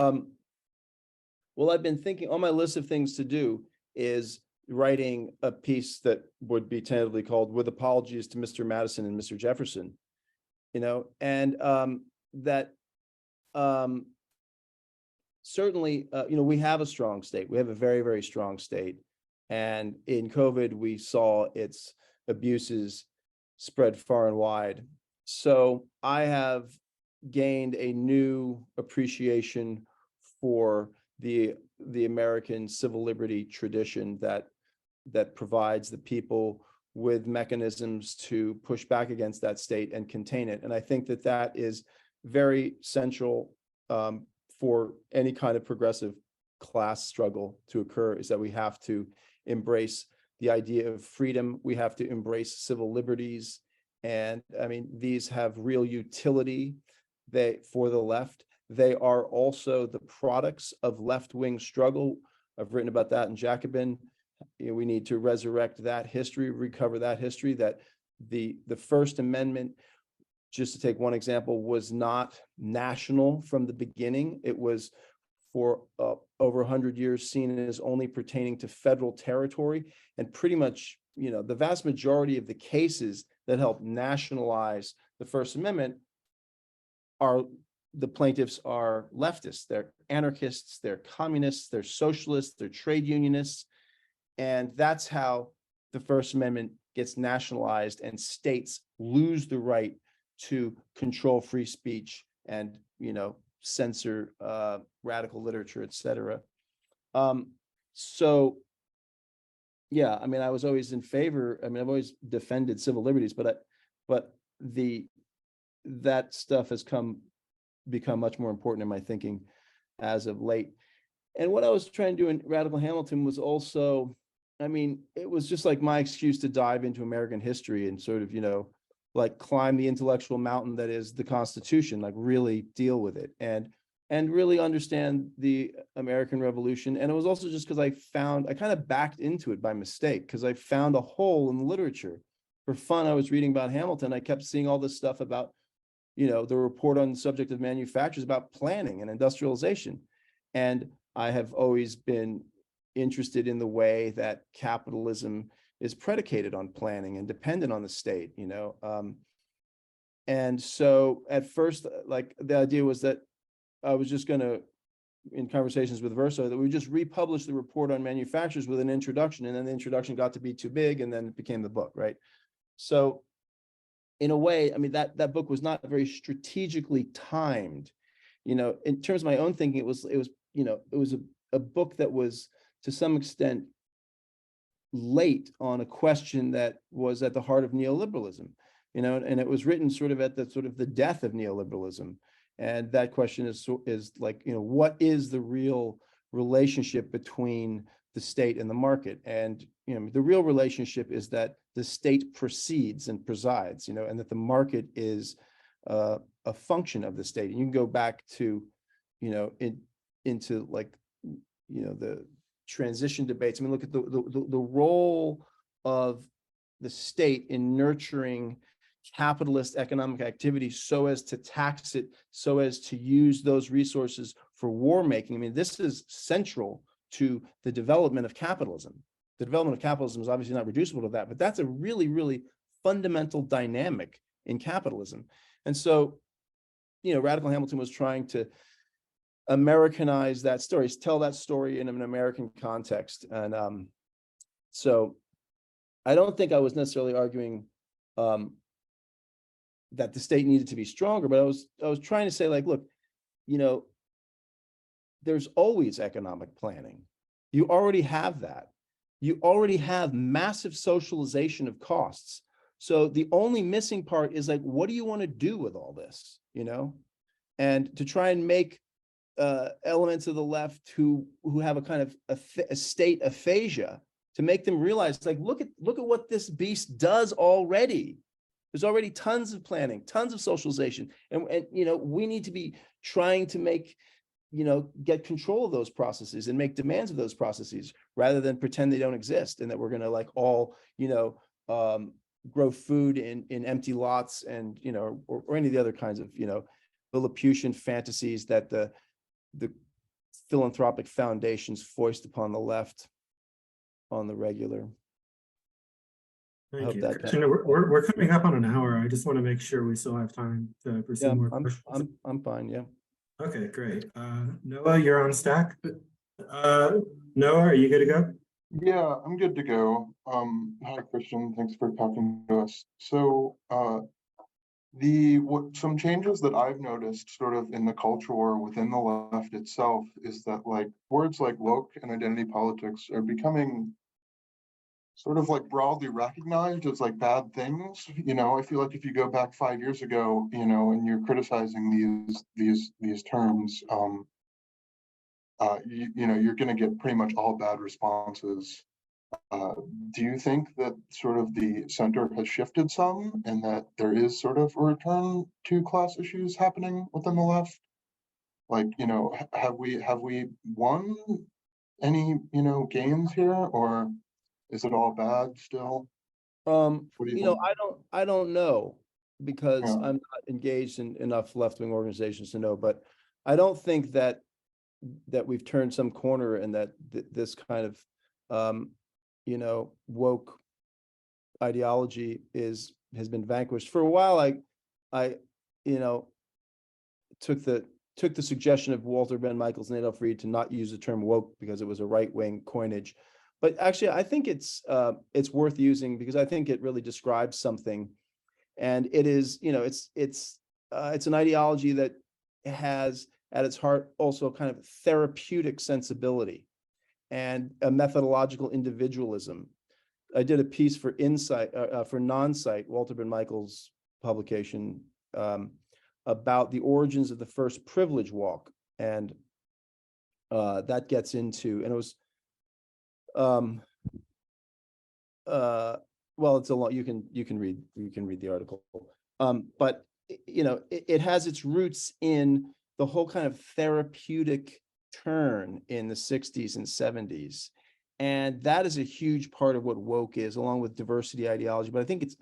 Well, I've been thinking on my list of things to do is writing a piece that would be tentatively called "With Apologies to Mr. Madison and Mr. Jefferson," you know, and certainly, you know, we have a strong state. We have a very, very strong state. And in COVID, we saw its abuses spread far and wide. So I have gained a new appreciation for the American civil liberty tradition that provides the people with mechanisms to push back against that state and contain it. And I think that is very central for any kind of progressive class struggle to occur, is that we have to embrace the idea of freedom. We have to embrace civil liberties. And I mean, these have real utility for the left. They are also the products of left-wing struggle. I've written about that in Jacobin. You know, we need to resurrect that history, recover that history, that the First Amendment, just to take one example, was not national from the beginning. It was for over 100 years seen as only pertaining to federal territory. And pretty much, you know, the vast majority of the cases that help nationalize the First Amendment the plaintiffs are leftists, they're anarchists, they're communists, they're socialists, they're trade unionists. And that's how the First Amendment gets nationalized and states lose the right to control free speech and, you know, censor radical literature, et cetera. So, yeah, I mean, I was always in favor. I mean, I've always defended civil liberties, but that stuff has become much more important in my thinking as of late. And what I was trying to do in Radical Hamilton was also I mean, it was just like my excuse to dive into American history and sort of, like climb the intellectual mountain that is the Constitution, like really deal with it and really understand the American Revolution. And it was also just because I kind of backed into it by mistake because I found a hole in the literature. For fun, I was reading about Hamilton. I kept seeing all this stuff about, the report on the subject of manufacturers about planning and industrialization. And I have always been interested in the way that capitalism is predicated on planning and dependent on the state, and so at first, like the idea was that I was just going to, in conversations with Verso, that we would just republish the report on manufacturers with an introduction, and then the introduction got to be too big, and then it became the book, right? So in a way, I mean, that book was not very strategically timed, in terms of my own thinking. It was a book that was to some extent late on a question that was at the heart of neoliberalism, and it was written sort of at the death of neoliberalism. And that question is like, what is the real relationship between the state and the market? And, the real relationship is that the state precedes and presides, and that the market is a function of the state. And you can go back to, into like, the transition debates. I mean, look at the role of the state in nurturing capitalist economic activity so as to tax it, so as to use those resources for war making. I mean, this is central to the development of capitalism. The development of capitalism is obviously not reducible to that, but that's a really, really fundamental dynamic in capitalism. And so, Radical Hamilton was trying to Americanize that story, tell that story in an American context. And so I don't think I was necessarily arguing that the state needed to be stronger, but I was trying to say, like, look, there's always economic planning. You already have that. You already have massive socialization of costs. So the only missing part is like, what do you want to do with all this? And to try and make elements of the left who have a kind of a state aphasia, to make them realize, like, look at what this beast does already. There's already tons of planning, tons of socialization, and we need to be trying to make, get control of those processes and make demands of those processes rather than pretend they don't exist, and that we're going to like all grow food in empty lots, and or any of the other kinds of Lilliputian fantasies that the philanthropic foundations foist upon the left on the regular. Thank you. Christian, we're coming up on an hour. I just want to make sure we still have time to pursue more questions. I'm fine. Yeah. Okay, great. Noah, you're on stack. Noah, are you good to go? Yeah, I'm good to go. Hi, Christian. Thanks for talking to us. So, some changes that I've noticed sort of in the culture war within the left itself is that like words like woke and identity politics are becoming sort of like broadly recognized as like bad things. I feel like if you go back 5 years ago, and you're criticizing these terms, you're going to get pretty much all bad responses. Do you think that sort of the center has shifted some, and that there is sort of a return to class issues happening within the left? Like, have we won any, gains here, or is it all bad still? What do you think? I don't know, because Yeah. I'm not engaged in enough left-wing organizations to know, but I don't think that we've turned some corner, and that this kind of woke ideology has been vanquished. For a while, I took the suggestion of Walter Ben Michaels and Adolf Reed to not use the term woke because it was a right-wing coinage. But actually, I think it's worth using, because I think it really describes something, and it is, it's an ideology that has at its heart also a kind of therapeutic sensibility and a methodological individualism. I did a piece for Insight, for Non-Sight, Walter Ben Michaels' publication, about the origins of the first privilege walk, and that gets into, and it was well, it's a lot, you can read the article. But you know, it has its roots in the whole kind of therapeutic turn in the 60s and 70s. And that is a huge part of what woke is, along with diversity ideology. But I think it's,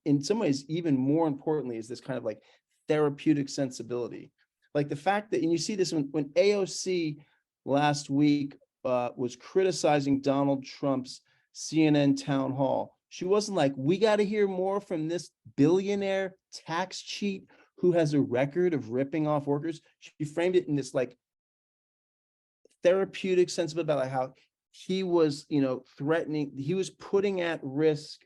in some ways, even more importantly, is this kind of like therapeutic sensibility. Like the fact that, and you see this when AOC last week was criticizing Donald Trump's CNN town hall. She wasn't like, we got to hear more from this billionaire tax cheat who has a record of ripping off workers. She framed it in this like therapeutic sensibility about how he was, you know, threatening, he was putting at risk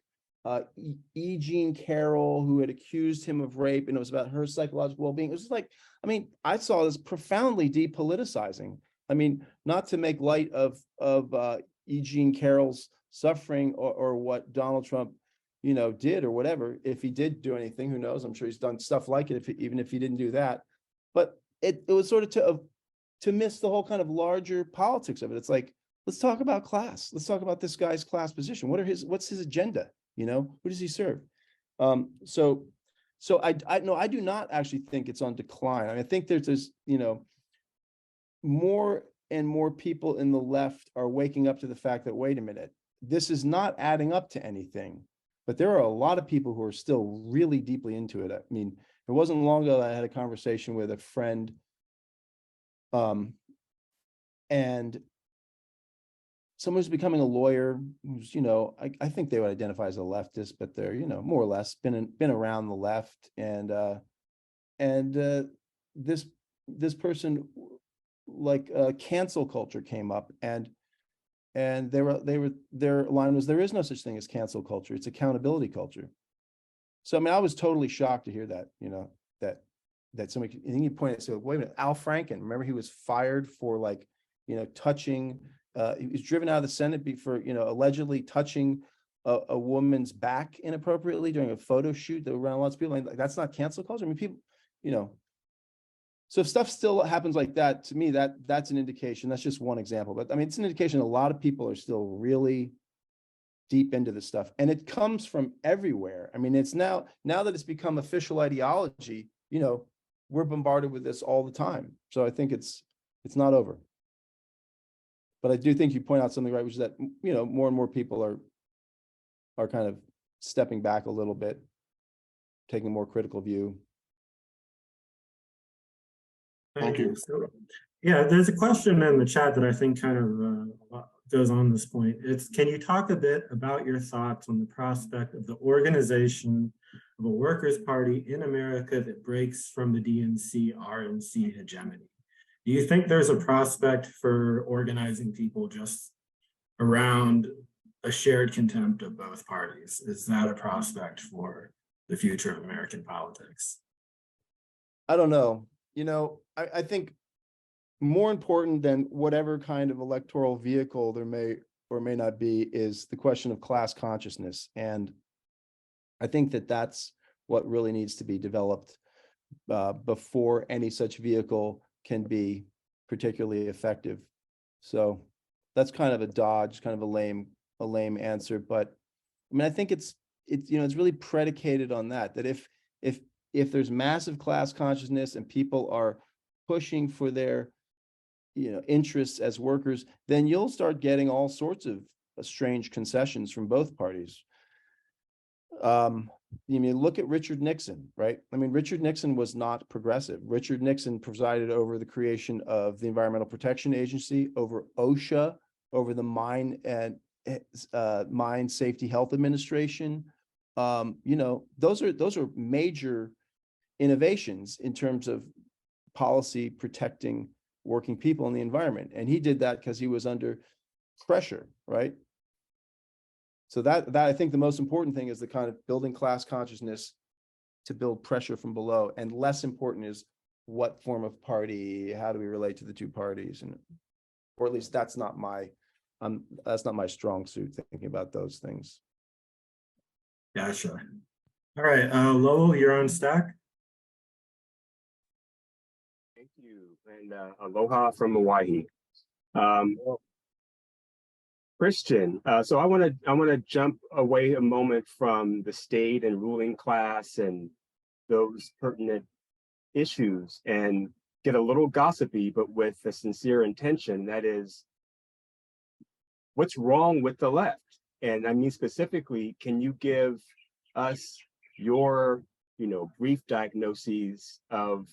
E. Jean Carroll, who had accused him of rape, and it was about her psychological well-being. It was just like, I mean, I saw this profoundly depoliticizing. I mean, not to make light of E. Jean Carroll's suffering or what Donald Trump, you know, did or whatever. If he did do anything, who knows? I'm sure he's done stuff like it, even if he didn't do that. But it was sort of to miss the whole kind of larger politics of it. It's like, let's talk about class. Let's talk about this guy's class position. What's his agenda? You know, who does he serve? So I do not actually think it's on decline. I mean, I think there's this, you know, more and more people in the left are waking up to the fact that, wait a minute, this is not adding up to anything. But there are a lot of people who are still really deeply into it. I mean, it wasn't long ago that I had a conversation with a friend, and someone who's becoming a lawyer who's, you know, I think they would identify as a leftist, but they're, you know, more or less been around the left. And this person, like cancel culture came up, and their line was, there is no such thing as cancel culture. It's accountability culture. So, I mean, I was totally shocked to hear that, you know, that somebody, and you pointed, so wait a minute, Al Franken, remember he was fired for like, you know, touching, he was driven out of the Senate for, you know, allegedly touching a woman's back inappropriately during a photo shoot that around lots of people. Like, that's not cancel culture. I mean, people, you know, so if stuff still happens like that, to me, that's an indication. That's just one example, but I mean, it's an indication a lot of people are still really deep into this stuff, and it comes from everywhere. I mean, it's now that it's become official ideology, you know, we're bombarded with this all the time. So I think it's not over. But I do think you point out something right, which is that, you know, more and more people are kind of stepping back a little bit, taking a more critical view. Thank you. So, yeah, there's a question in the chat that I think kind of goes on this point. It's, can you talk a bit about your thoughts on the prospect of the organization of a workers' party in America that breaks from the DNC-RNC hegemony? Do you think there's a prospect for organizing people just around a shared contempt of both parties? Is that a prospect for the future of American politics? I don't know. You know, I think more important than whatever kind of electoral vehicle there may or may not be is the question of class consciousness. And I think that that's what really needs to be developed before any such vehicle can be particularly effective. So that's kind of a dodge, kind of a lame answer. But I mean, I think it's you know, it's really predicated on that if there's massive class consciousness and people are pushing for their, you know, interests as workers, then you'll start getting all sorts of strange concessions from both parties. You mean, look at Richard Nixon, right? I mean, Richard Nixon was not progressive. Richard Nixon presided over the creation of the Environmental Protection Agency, over OSHA, over the Mine Safety Health Administration. You know, those are major innovations in terms of policy protecting working people in the environment. And he did that because he was under pressure, right? So that I think the most important thing is the kind of building class consciousness to build pressure from below, and less important is what form of party, how do we relate to the two parties, and or at least that's not my strong suit, thinking about those things. Yeah, sure. All right, Lowell, you're on Stack. Thank you, and aloha from Hawaii. Christian, so I want to jump away a moment from the state and ruling class and those pertinent issues and get a little gossipy, but with a sincere intention. That is, what's wrong with the left? And I mean, specifically, can you give us your, brief diagnoses of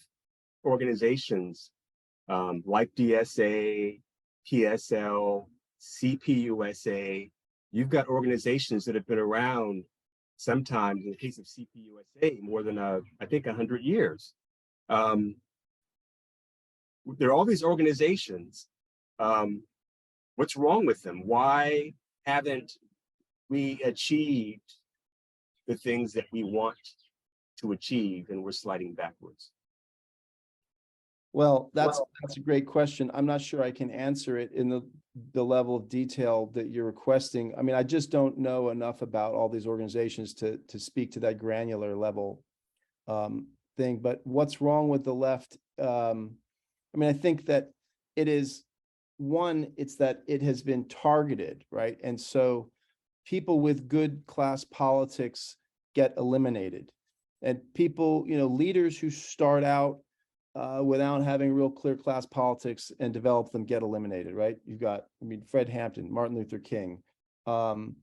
organizations like DSA, PSL, CPUSA? You've got organizations that have been around sometimes, in the case of CPUSA, more than, I think, 100 years. There are all these organizations. What's wrong with them? Why haven't we achieved the things that we want to achieve, and we're sliding backwards? Well, that's a great question. I'm not sure I can answer it in the level of detail that you're requesting. I mean, I just don't know enough about all these organizations to speak to that granular level thing. But what's wrong with the left? I mean, I think that it is, one, it's that it has been targeted, right? And so people with good class politics get eliminated. And people, leaders who start out without having real clear class politics and develop them get eliminated, right? You've got, Fred Hampton, Martin Luther King, and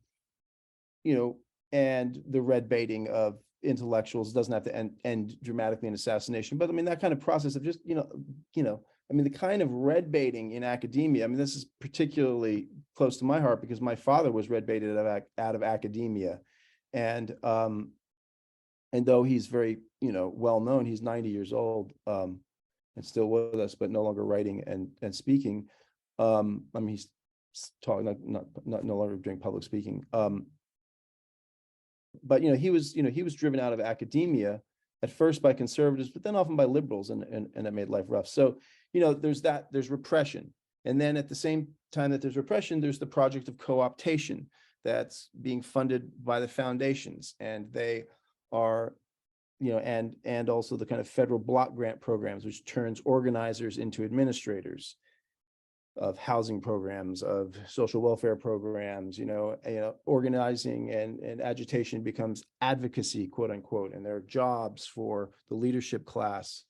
the red baiting of intellectuals doesn't have to end dramatically in assassination. But I mean, that kind of process of just, the kind of red baiting in academia, this is particularly close to my heart because my father was red baited out of academia. And though he's very, well known, he's 90 years old and still with us, but no longer writing and speaking. He's talking, not no longer doing public speaking. But he was driven out of academia at first by conservatives, but then often by liberals, and it made life rough. So, there's repression. And then at the same time that there's repression, there's the project of co-optation that's being funded by the foundations. And they are, and also the kind of federal block grant programs, which turns organizers into administrators of housing programs, of social welfare programs. Organizing and agitation becomes advocacy, quote unquote, and there are jobs for the leadership class.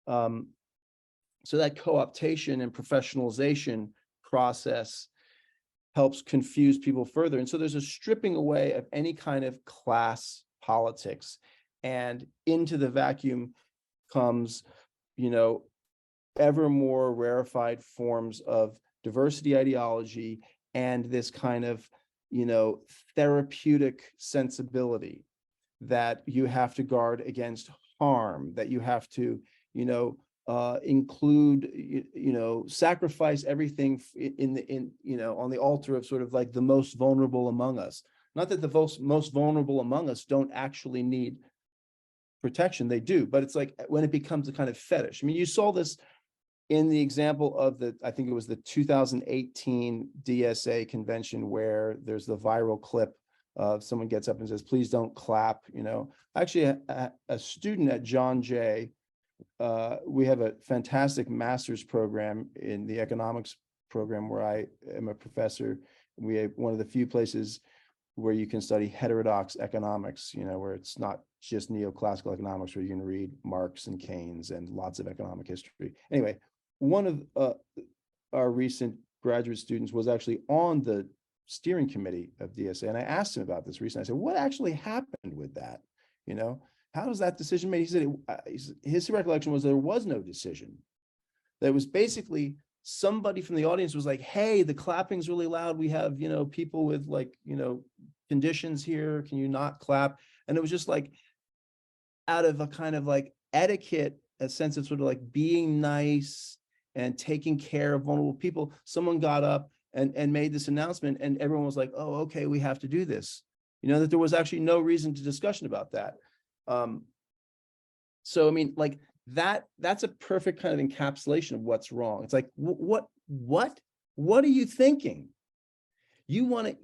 So that co-optation and professionalization process helps confuse people further. And so there's a stripping away of any kind of class politics, and into the vacuum comes, ever more rarefied forms of diversity ideology and this kind of, therapeutic sensibility that you have to guard against harm, that you have to, include, sacrifice everything on the altar of sort of like the most vulnerable among us. Not that the most vulnerable among us don't actually need protection, they do, but it's like when it becomes a kind of fetish. You saw this in the example of I think it was the 2018 DSA convention, where there's the viral clip of someone gets up and says, "Please don't clap." Actually, a student at John Jay, we have a fantastic master's program in the economics program where I am a professor. We have one of the few places where you can study heterodox economics, where it's not just neoclassical economics, where you can read Marx and Keynes and lots of economic history. Anyway, one of our recent graduate students was actually on the steering committee of DSA, and I asked him about this recently. I said, "What actually happened with that? How was that decision made?" He said his recollection was there was no decision. That was basically somebody from the audience was like, "Hey, the clapping's really loud. We have, people with conditions here. Can you not clap?" And it was just like out of a kind of like etiquette, a sense of sort of like being nice and taking care of vulnerable people, someone got up and made this announcement, and everyone was like, "Oh, okay, we have to do this." That there was actually no reason to discussion about that. So, that's a perfect kind of encapsulation of what's wrong. It's like, what are you thinking? You want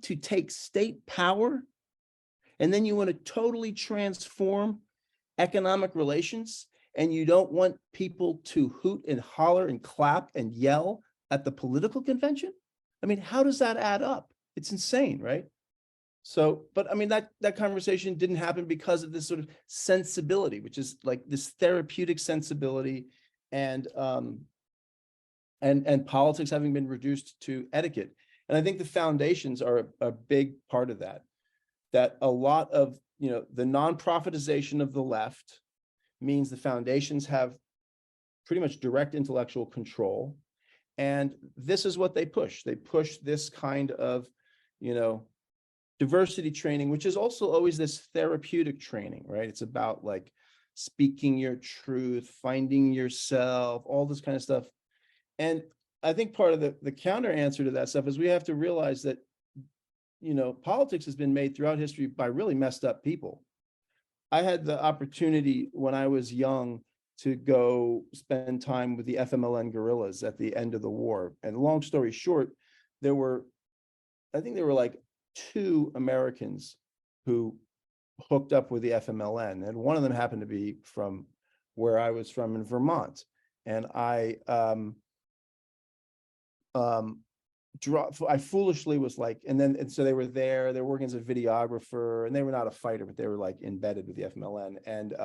to take state power, and then you want to totally transform economic relations, and you don't want people to hoot and holler and clap and yell at the political convention? I mean, how does that add up? It's insane, right? So, but I mean, that conversation didn't happen because of this sort of sensibility, which is like this therapeutic sensibility, and politics having been reduced to etiquette. And I think the foundations are a big part of that. That a lot of, the non-profitization of the left means the foundations have pretty much direct intellectual control. And this is what they push. They push this kind of, diversity training, which is also always this therapeutic training, right? It's about like speaking your truth, finding yourself, all this kind of stuff. And I think part of the counter answer to that stuff is we have to realize that, politics has been made throughout history by really messed up people. I had the opportunity when I was young to go spend time with the FMLN guerrillas at the end of the war. And long story short, I think there were like 2 Americans who hooked up with the FMLN, and one of them happened to be from where I was from in Vermont. And I foolishly was like, and so they were there, they were working as a videographer, and they were not a fighter, but they were like embedded with the FMLN. And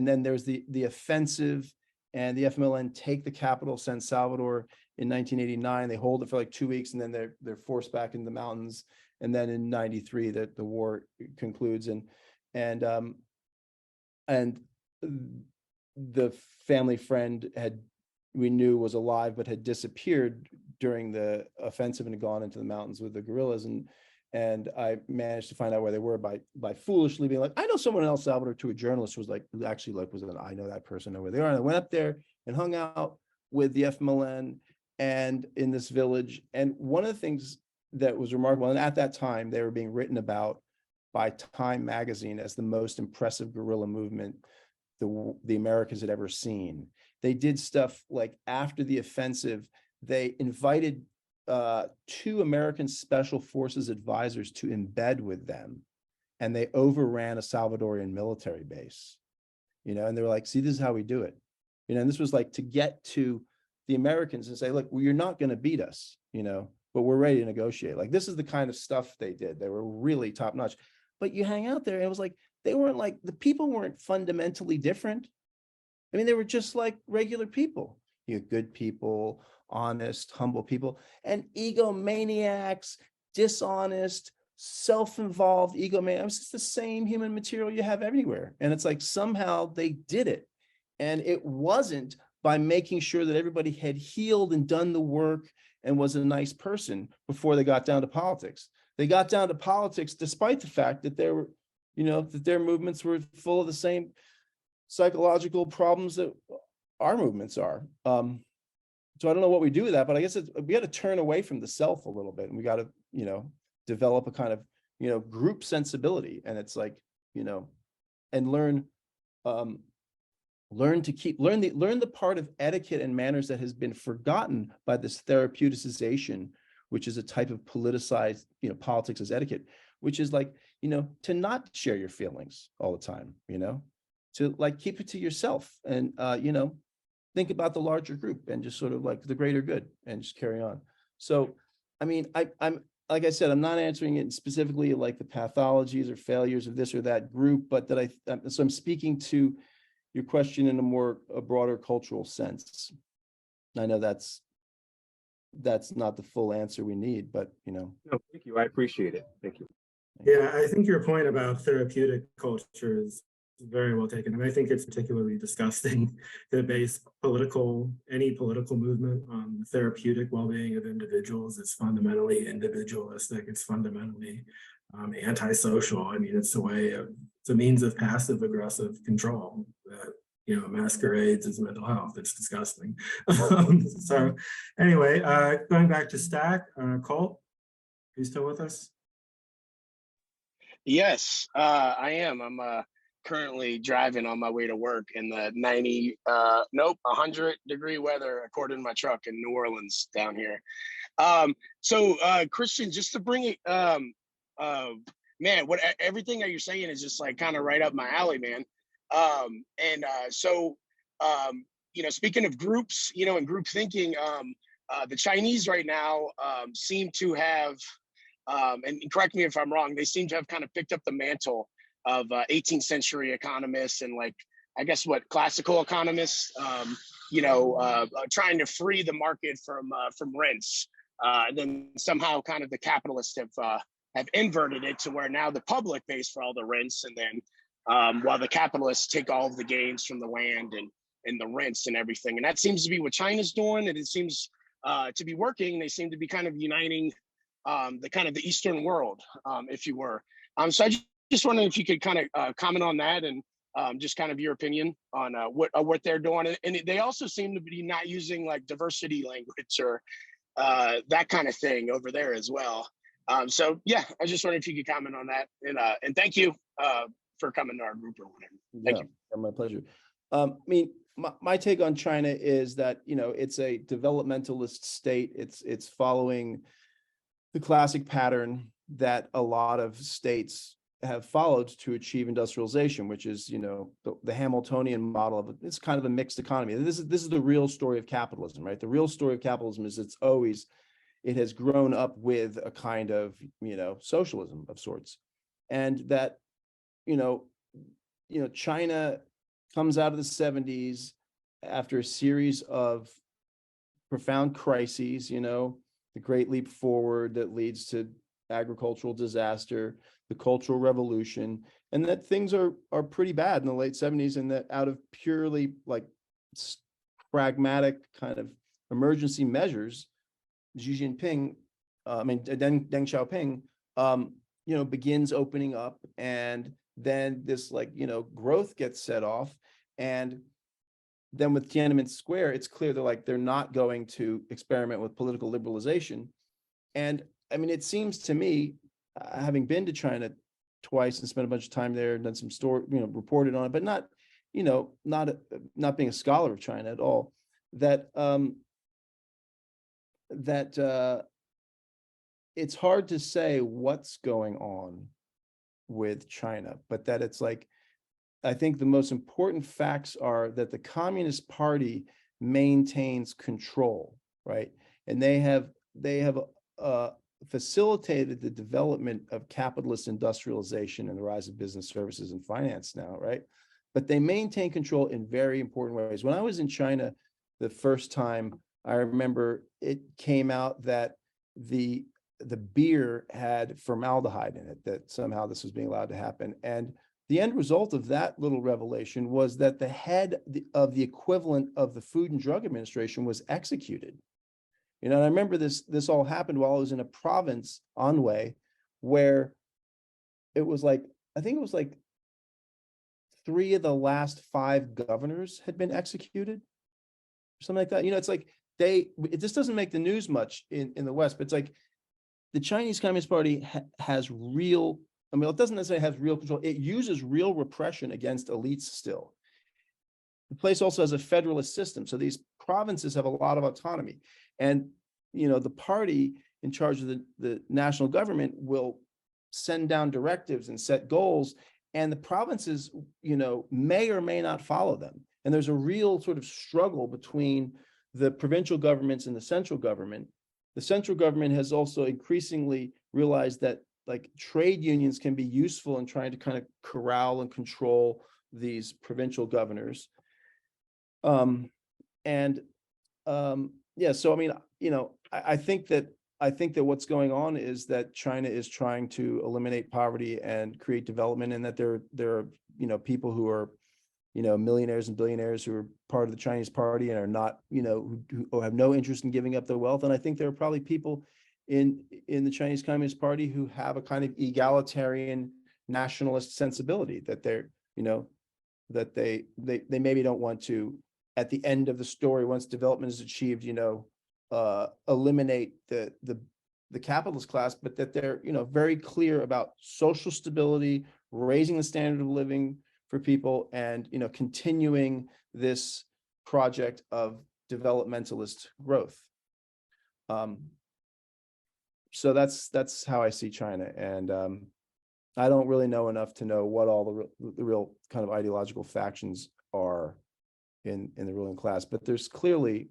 then there's the offensive, and the FMLN take the capital, San Salvador, in 1989. They hold it for like 2 weeks, and then they're forced back into the mountains. And then in 93, the war concludes, and the family friend we knew was alive but had disappeared during the offensive and had gone into the mountains with the guerrillas, and I managed to find out where they were by foolishly being like, I know someone in El Salvador, to a journalist who I know that person, know where they are. And I went up there and hung out with the FMLN and in this village. And one of the things that was remarkable, and at that time they were being written about by Time magazine as the most impressive guerrilla movement the Americans had ever seen. They did stuff like after the offensive, they invited 2 American Special Forces advisors to embed with them, and they overran a Salvadorian military base, and they were like, see, this is how we do it. And this was like to get to the Americans and say, look, well, you're not going to beat us, but we're ready to negotiate. Like, this is the kind of stuff they did. They were really top notch. But you hang out there, and it was like, the people weren't fundamentally different. I mean, they were just like regular people. You had good people, honest, humble people, and egomaniacs, dishonest, self-involved egomaniacs. It's the same human material you have everywhere. And it's like, somehow they did it. And it wasn't by making sure that everybody had healed and done the work and was a nice person before they got down to politics. They got down to politics despite the fact that there were, that their movements were full of the same psychological problems that our movements are. So I don't know what we do with that, but I guess we got to turn away from the self a little bit, and we got to, develop a kind of, group sensibility. And it's like, and learn the part of etiquette and manners that has been forgotten by this therapeuticization, which is a type of politicized, politics as etiquette, which is like, to not share your feelings all the time, to like keep it to yourself, and think about the larger group and just sort of like the greater good and just carry on. So, I mean, I'm like I said, I'm not answering it specifically like the pathologies or failures of this or that group, but so I'm speaking to your question in a broader cultural sense. I know that's not the full answer we need, but No, thank you. I appreciate it. Thank you. Yeah, I think your point about therapeutic culture is very well taken. And I think it's particularly disgusting to base any political movement on the therapeutic well-being of individuals. It's fundamentally individualistic. It's fundamentally antisocial. I mean, it's a means of passive aggressive control that, masquerades as mental health. It's disgusting. So anyway, going back to Stack, Colt, are you still with us? Yes, I am. I'm currently driving on my way to work in the 100-degree weather, according to my truck in New Orleans down here. So Christian, just to bring it, man, everything that you're saying is just like kind of right up my alley, man. So speaking of groups, and group thinking, The Chinese right now seem to have, and correct me if I'm wrong, they seem to have kind of picked up the mantle of 18th century economists and like, I guess what, classical economists, trying to free the market from rents. And then somehow kind of the capitalists have inverted it to where now the public pays for all the rents, and then while the capitalists take all of the gains from the land and the rents and everything. And that seems to be what China's doing, and it seems to be working. They seem to be kind of uniting the Eastern world, if you were. So I just wondering if you could kind of comment on that, and just kind of your opinion on what they're doing. And they also seem to be not using like diversity language or that kind of thing over there as well. So yeah, I just wondering if you could comment on that. And thank you for coming to our group or whatever. Thank you. My pleasure. I mean, my take on China is that, it's a developmentalist state. It's following the classic pattern that a lot of states have followed to achieve industrialization, which is, the Hamiltonian model of it's kind of a mixed economy. This is the real story of capitalism, right? The real story of capitalism is it has grown up with a kind of, socialism of sorts. And that, China comes out of the 70s after a series of profound crises, the Great Leap Forward that leads to agricultural disaster, the Cultural Revolution, and that things are pretty bad in the late 70s, and that out of purely like pragmatic kind of emergency measures, Deng Xiaoping, begins opening up, and then this growth gets set off. And then with Tiananmen Square, it's clear they're not going to experiment with political liberalization. And I mean, it seems to me, having been to China twice and spent a bunch of time there and done some reported on it, but not being a scholar of China at all, that it's hard to say what's going on with China, but that it's like, I think the most important facts are that the Communist Party maintains control, right? And they have facilitated the development of capitalist industrialization and the rise of business services and finance now, right? But they maintain control in very important ways. When I was in China the first time, I remember it came out that the beer had formaldehyde in it, that somehow this was being allowed to happen. And the end result of that little revelation was that the head of the equivalent of the Food and Drug Administration was executed. And I remember this all happened while I was in a province, Anhui, where it was like, I think it was like 3 of the last 5 governors had been executed, or something like that. It's like this doesn't make the news much in the West, but it's like the Chinese Communist Party has real, it doesn't necessarily have real control. It uses real repression against elites still. The place also has a federalist system. So these provinces have a lot of autonomy. And, the party in charge of the national government will send down directives and set goals, and the provinces, may or may not follow them. And there's a real sort of struggle between the provincial governments and the central government. The central government has also increasingly realized that trade unions can be useful in trying to kind of corral and control these provincial governors. So I mean, I think that what's going on is that China is trying to eliminate poverty and create development, and that there are people who are millionaires and billionaires who are part of the Chinese party and are not who have no interest in giving up their wealth. And I think there are probably people in the Chinese Communist Party who have a kind of egalitarian nationalist sensibility, that they're that they maybe don't want to, at the end of the story, once development is achieved, eliminate the capitalist class, but that they're very clear about social stability, raising the standard of living for people, and continuing this project of developmentalist growth. So that's how I see China, and I don't really know enough to know what all the real kind of ideological factions are in the ruling class, but there's clearly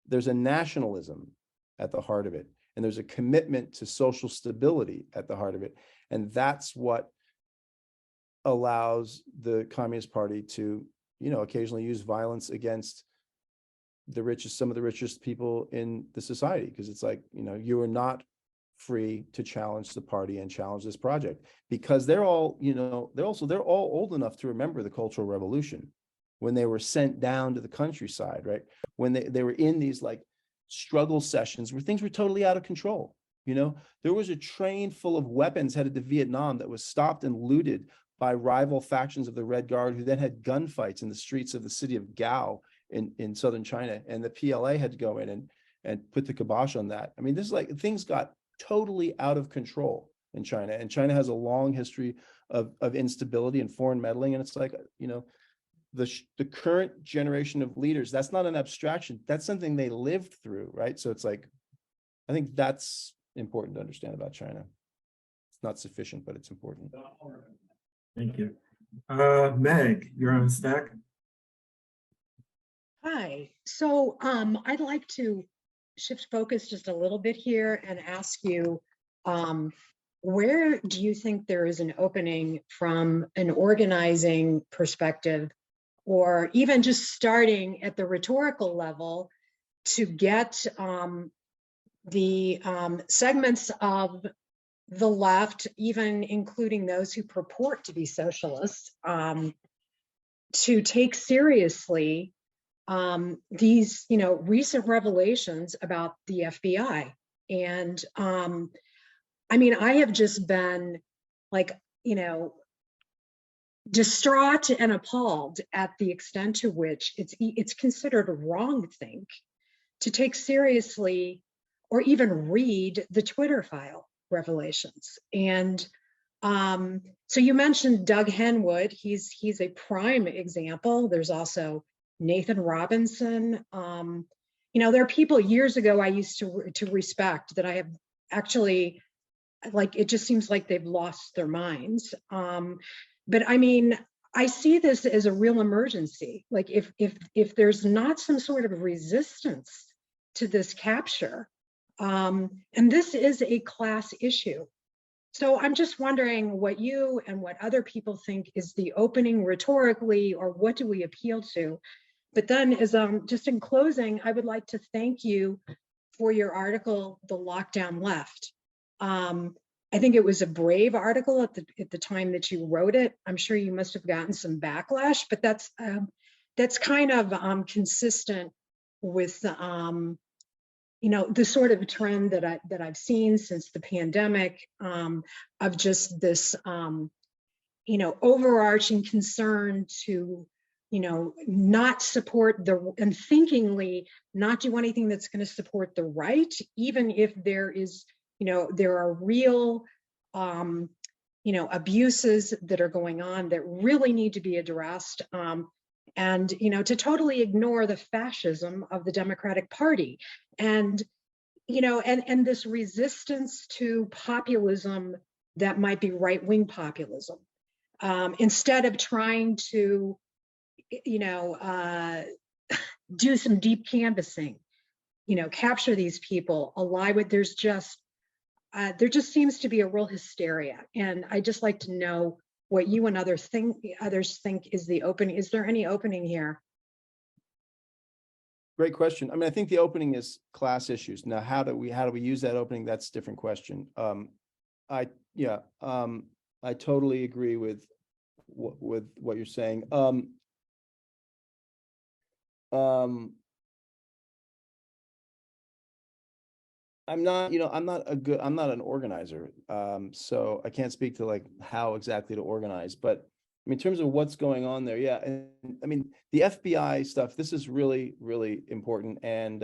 there's a nationalism at the heart of it, and there's a commitment to social stability at the heart of it. And that's what allows the Communist Party to, occasionally use violence against some of the richest people in the society, because it's like, you are not free to challenge the party and challenge this project, because they're all old enough to remember the Cultural Revolution, when they were sent down to the countryside, right? When they were in these like struggle sessions where things were totally out of control. There was a train full of weapons headed to Vietnam that was stopped and looted by rival factions of the Red Guard, who then had gunfights in the streets of the city of Gao in southern China. And the PLA had to go in and put the kibosh on that. I mean, this is like, things got totally out of control in China, and China has a long history of instability and foreign meddling. And it's like, the current generation of leaders, that's not an abstraction, that's something they lived through, right? So it's like, I think that's important to understand about China. It's not sufficient, but it's important. Thank you. Meg, you're on stack. Hi. So I'd like to shift focus just a little bit here and ask you, where do you think there is an opening from an organizing perspective, or even just starting at the rhetorical level, to get the segments of the left, even including those who purport to be socialists, to take seriously these, recent revelations about the FBI? And I mean, I have just been like, distraught and appalled at the extent to which it's considered a wrongthink to take seriously or even read the Twitter file revelations. And so you mentioned Doug Henwood. He's a prime example. There's also Nathan Robinson. There are people years ago I used to respect that I have actually, like, it just seems like they've lost their minds. But I mean, I see this as a real emergency. Like, if there's not some sort of resistance to this capture, and this is a class issue. So I'm just wondering what you and what other people think is the opening rhetorically, or what do we appeal to? But then, as just in closing, I would like to thank you for your article, The Lockdown Left. I think it was a brave article at the time that you wrote it. I'm sure you must have gotten some backlash, but that's kind of consistent with the sort of trend that I've seen since the pandemic, of just this overarching concern to not support and thinkingly not do anything that's going to support the right, even if there is there are real, abuses that are going on that really need to be addressed, and to totally ignore the fascism of the Democratic Party, and and this resistance to populism that might be right-wing populism, instead of trying to, do some deep canvassing, capture these people alive with. There just seems to be a real hysteria, and I just like to know what you and others think is the opening. Is there any opening here? Great question. I mean, I think the opening is class issues. Now, how do we use that opening? That's a different question. I totally agree with what you're saying. I'm not an organizer. So I can't speak to like how exactly to organize, but I mean, in terms of what's going on there, yeah. And I mean, the FBI stuff, this is really, really important. And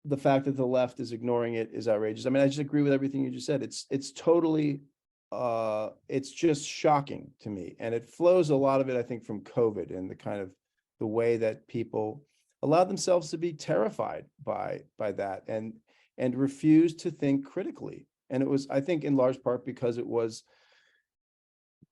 the fact that the left is ignoring it is outrageous. I mean, I just agree with everything you just said. It's totally, it's just shocking to me. And it flows a lot of it, I think, from COVID and the kind of the way that people allowed themselves to be terrified by that and refused to think critically. And it was, I think, in large part because it was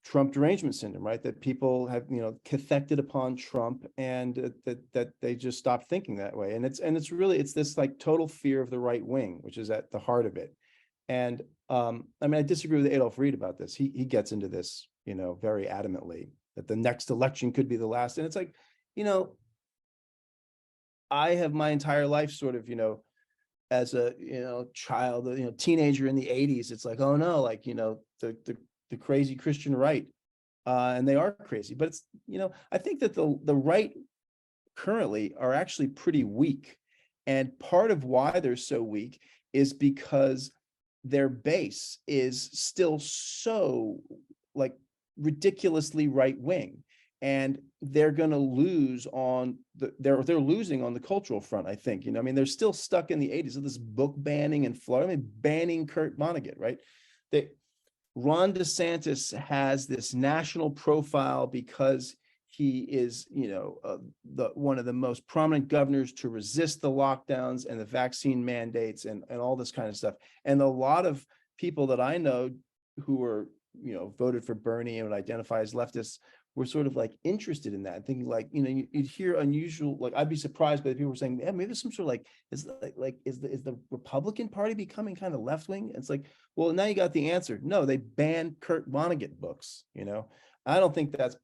Trump derangement syndrome, right? That people have, cathected upon Trump, and that they just stopped thinking that way. And it's really, it's this like total fear of the right wing, which is at the heart of it. And I mean, I disagree with Adolf Reed about this. He gets into this, very adamantly, that the next election could be the last. And it's like, I have my entire life sort of, as a child, teenager in the 80s, it's like, oh no, like, the crazy Christian right. And they are crazy. But it's, I think that the right currently are actually pretty weak. And part of why they're so weak is because their base is still so like ridiculously right wing. And they're going to lose on they're losing on the cultural front, I think. I mean, they're still stuck in the 80s of this book banning in Florida. I mean, banning Kurt Vonnegut, right? Ron DeSantis has this national profile because he is, one of the most prominent governors to resist the lockdowns and the vaccine mandates and all this kind of stuff. And a lot of people that I know who are, voted for Bernie and would identify as leftists were sort of like interested in that and thinking like, you'd hear unusual, like I'd be surprised by the people who were saying, yeah, maybe there's some sort of like, is the Republican Party becoming kind of left wing? It's like, well, now you got the answer. No, they banned Kurt Vonnegut books. I don't think that's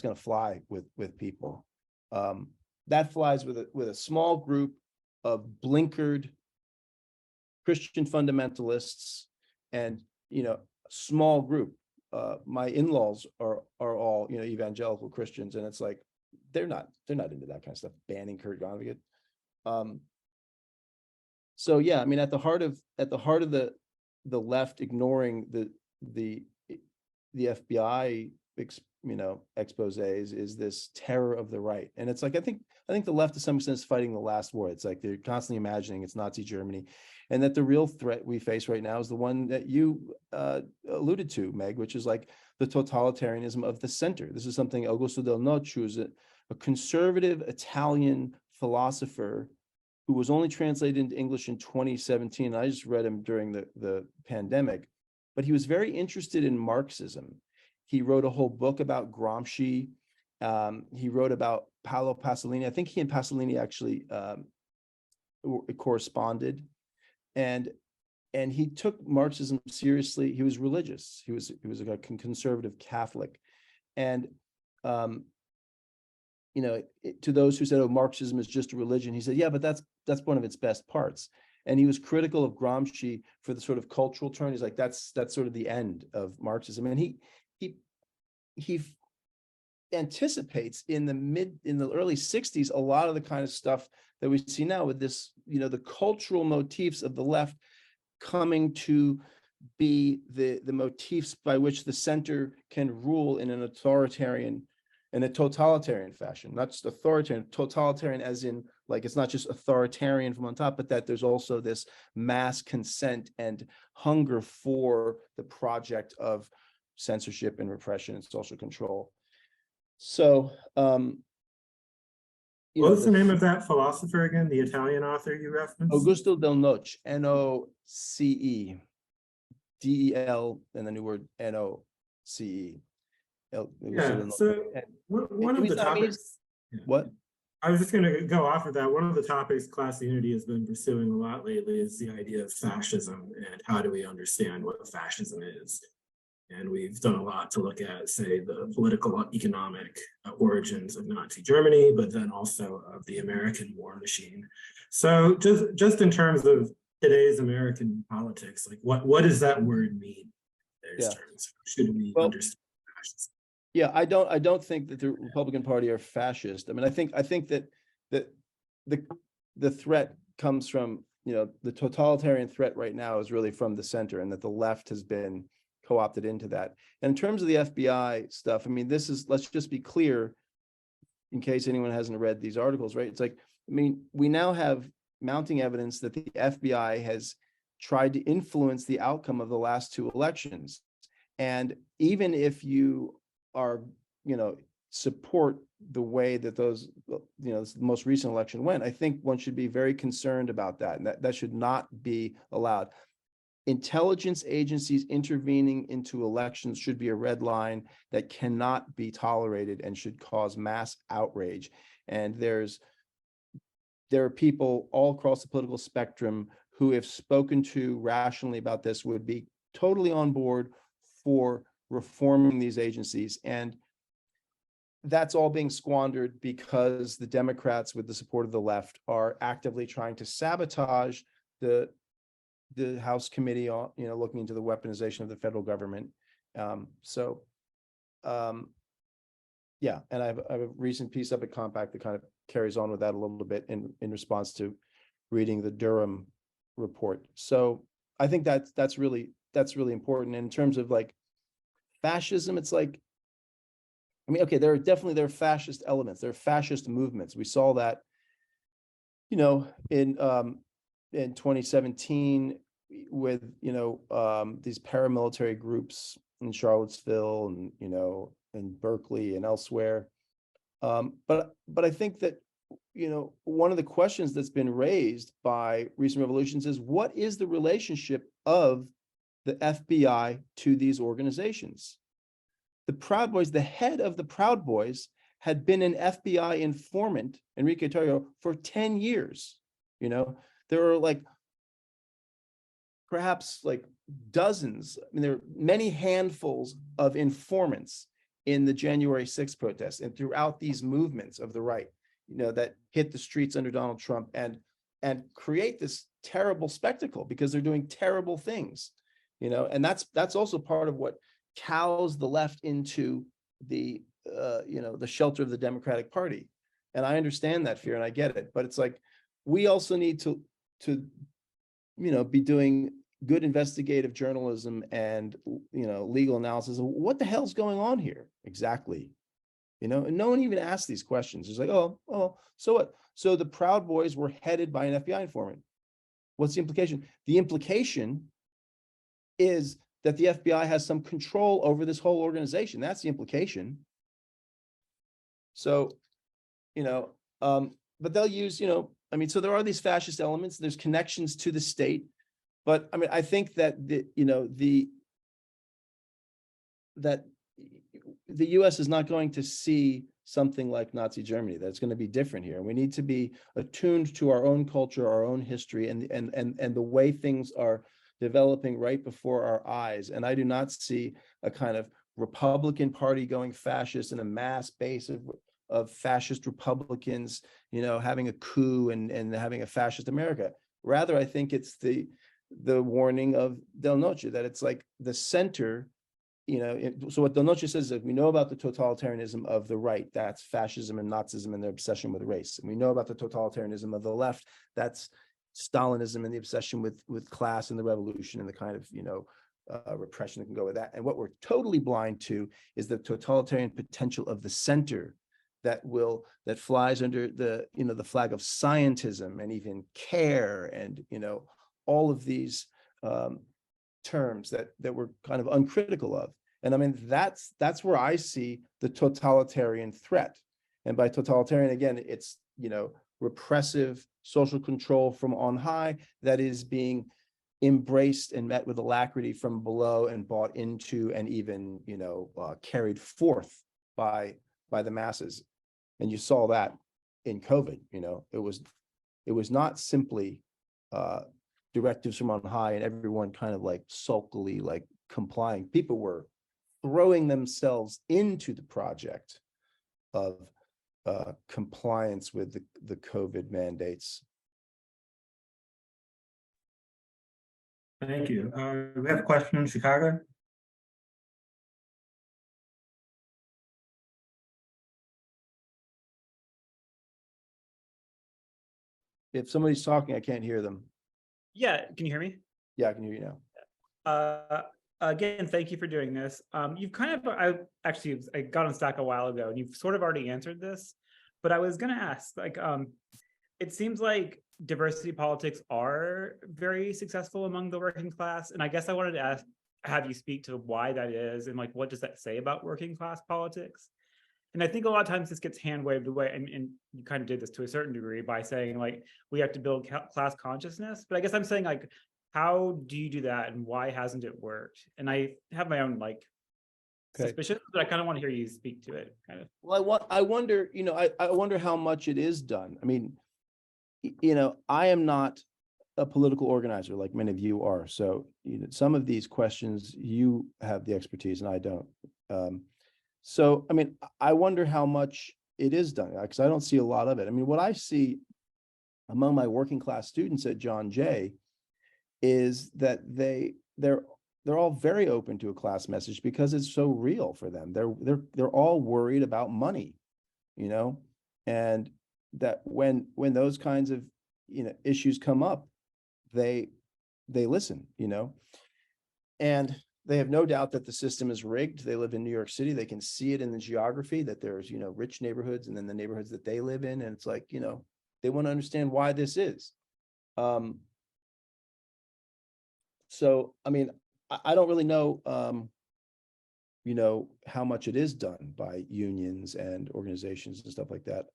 going to fly with people. That flies with a small group of blinkered Christian fundamentalists and, small group. My in-laws are all, evangelical Christians, and it's like, they're not into that kind of stuff, banning Kurt Vonnegut. So yeah, I mean, at the heart of the left ignoring the FBI exposés is this terror of the right. And it's like, I think the left to some extent is fighting the last war. It's like they're constantly imagining it's Nazi Germany, and that the real threat we face right now is the one that you alluded to, Meg, which is like the totalitarianism of the center. This is something Augusto Del Noce, who's a conservative Italian philosopher who was only translated into English in 2017. I just read him during the pandemic, but he was very interested in Marxism. He wrote a whole book about Gramsci. He wrote about Paolo Pasolini. I think he and Pasolini actually corresponded, and he took Marxism seriously. He was religious. He was a conservative Catholic, and to those who said, "Oh, Marxism is just a religion," he said, "Yeah, but that's one of its best parts." And he was critical of Gramsci for the sort of cultural turn. He's like, that's sort of the end of Marxism, and he anticipates in the early 60s a lot of the kind of stuff that we see now with this, the cultural motifs of the left coming to be the motifs by which the center can rule in a totalitarian fashion, not just authoritarian, totalitarian as in like it's not just authoritarian from on top, but that there's also this mass consent and hunger for the project of censorship and repression and social control. So, what was the name of that philosopher again? The Italian author you referenced? Augusto Del Noce, Noce, Del, and the new word Noce. Yeah. So one of the topics. What? I was just going to go off of that. One of the topics Class Unity has been pursuing a lot lately is the idea of fascism and how do we understand what fascism is. And we've done a lot to look at, say, the political economic origins of Nazi Germany, but then also of the American war machine. So just in terms of today's American politics, like what does that word mean? Terms? Should we understand fascism? Yeah, I don't think that the Republican Party are fascist. I mean, I think that the threat comes from, the totalitarian threat right now is really from the center, and that the left has been co-opted into that. And in terms of the FBI stuff, I mean, let's just be clear in case anyone hasn't read these articles, right? It's like, I mean, we now have mounting evidence that the FBI has tried to influence the outcome of the last two elections. And even if you are, support the way that those, this most recent election went, I think one should be very concerned about that, and that should not be allowed. intelligence agencies intervening into elections should be a red line that cannot be tolerated and should cause mass outrage. And there are people all across the political spectrum who, if spoken to rationally about this, would be totally on board for reforming these agencies. And that's all being squandered because the Democrats, with the support of the left, are actively trying to sabotage the House committee on, looking into the weaponization of the federal government. Yeah, and I have a recent piece up at Compact that kind of carries on with that a little bit in response to reading the Durham report. So I think that's really important. And in terms of like fascism, it's like, I mean, okay, there are fascist elements, there are fascist movements. We saw that, in 2017 with, these paramilitary groups in Charlottesville and, in Berkeley and elsewhere. But I think that, one of the questions that's been raised by recent revolutions is, what is the relationship of the FBI to these organizations? The Proud Boys, the head of the Proud Boys, had been an FBI informant, Enrique Tarrio, for 10 years. There are like perhaps like dozens, I mean, there are many handfuls of informants in the January 6th protests and throughout these movements of the right, that hit the streets under Donald Trump and create this terrible spectacle because they're doing terrible things, and that's also part of what cows the left into the shelter of the Democratic Party. And I understand that fear and I get it, but it's like, we also need to be doing good investigative journalism and, legal analysis of what the hell's going on here exactly, and no one even asks these questions. It's like, oh, so what? So the Proud Boys were headed by an FBI informant. What's the implication? The implication is that the FBI has some control over this whole organization. That's the implication. So, but they'll use, so there are these fascist elements, there's connections to the state, but I mean, I think that that the US is not going to see something like Nazi Germany. That's going to be different here. We need to be attuned to our own culture, our own history, and the way things are developing right before our eyes. And I do not see a kind of Republican Party going fascist and a mass base of fascist Republicans, having a coup and having a fascist America. Rather, I think it's the warning of Del Noce, that it's like the center, so what Del Noce says is that we know about the totalitarianism of the right, that's fascism and Nazism and their obsession with race. And we know about the totalitarianism of the left, that's Stalinism and the obsession with class and the revolution and the kind of, repression that can go with that. And what we're totally blind to is the totalitarian potential of the center that flies under the, the flag of scientism and even care and, all of these terms that we're kind of uncritical of. And I mean, that's where I see the totalitarian threat. And by totalitarian, again, it's, repressive social control from on high that is being embraced and met with alacrity from below and bought into and even, carried forth by the masses. And you saw that in COVID, it was not simply directives from on high and everyone kind of like sulkily like complying. People were throwing themselves into the project of compliance with the COVID mandates. Thank you. We have a question in Chicago. If somebody's talking, I can't hear them. Yeah, can you hear me? Yeah, I can hear you now. Again, thank you for doing this. You've kind of, I got on Stack a while ago and you've sort of already answered this, but I was gonna ask, like, it seems like diversity politics are very successful among the working class. And I guess I wanted to have you speak to why that is and like, what does that say about working class politics? And I think a lot of times this gets hand waved away, and you kind of did this to a certain degree by saying like, we have to build class consciousness. But I guess I'm saying like, how do you do that, and why hasn't it worked? And I have my own suspicion, but I kind of want to hear you speak to it. Kind of. Well, I wonder, I wonder how much it is done. I mean, I am not a political organizer like many of you are. So, some of these questions you have the expertise and I don't. So, I mean, I wonder how much it is done, because I don't see a lot of it. I mean, what I see among my working class students at John Jay is that they're all very open to a class message because it's so real for them. They're all worried about money, and that when those kinds of issues come up, they listen, and they have no doubt that the system is rigged. They live in New York City. They can see it in the geography that there's rich neighborhoods and then the neighborhoods that they live in, and it's like they want to understand why this is. So I mean, I don't really know how much it is done by unions and organizations and stuff like that.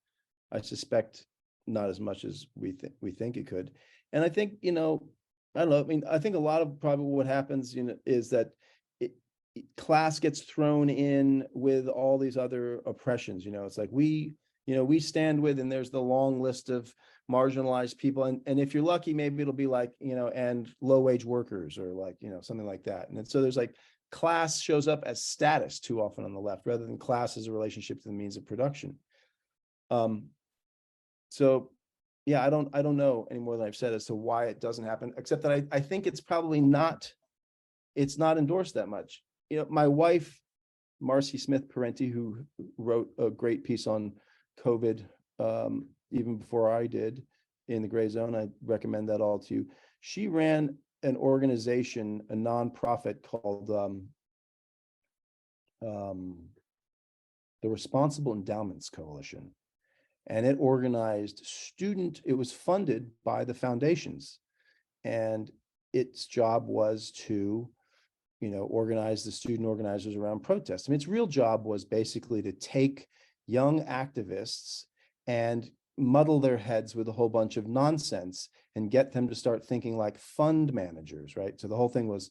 I suspect not as much as we think it could. And I think, I don't know. I mean, I think a lot of probably what happens, is that class gets thrown in with all these other oppressions. It's like we stand with, and there's the long list of marginalized people. And if you're lucky, maybe it'll be like, and low wage workers or something like that. And so there's class shows up as status too often on the left, rather than class as a relationship to the means of production. So yeah, I don't know any more than I've said as to why it doesn't happen, except that I think it's probably not endorsed that much. My wife, Marcy Smith Parenti, who wrote a great piece on COVID, even before I did, in the Gray Zone, I recommend that all to you. She ran an organization, a nonprofit called the Responsible Endowments Coalition. And it organized it was funded by the foundations. And its job was to, organize the student organizers around protests. I mean, its real job was basically to take young activists and muddle their heads with a whole bunch of nonsense and get them to start thinking like fund managers, right? So the whole thing was,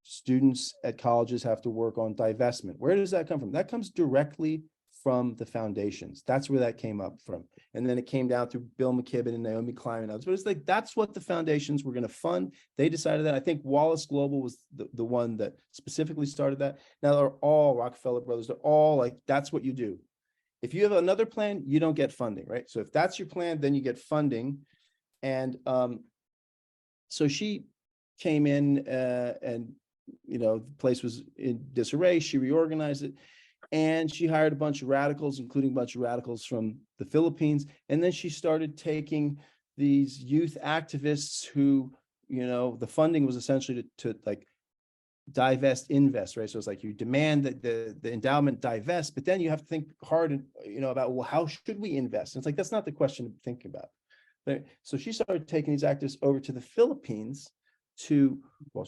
students at colleges have to work on divestment. Where does that come from? That comes directly from the foundations. That's where that came up from. And then it came down through Bill McKibben and Naomi Klein and others. But it's like, that's what the foundations were going to fund. They decided that. I think Wallace Global was the one that specifically started that. Now they're all Rockefeller brothers. They're all that's what you do. If you have another plan, you don't get funding, right? So if that's your plan, then you get funding. And so she came in and, the place was in disarray. She reorganized it. And she hired a bunch of radicals, including a bunch of radicals from the Philippines. And then she started taking these youth activists who, the funding was essentially to divest, invest, right? So it's like you demand that the endowment divest, but then you have to think hard, about, well, how should we invest? And it's like, that's not the question to think about. But, so she started taking these activists over to the Philippines she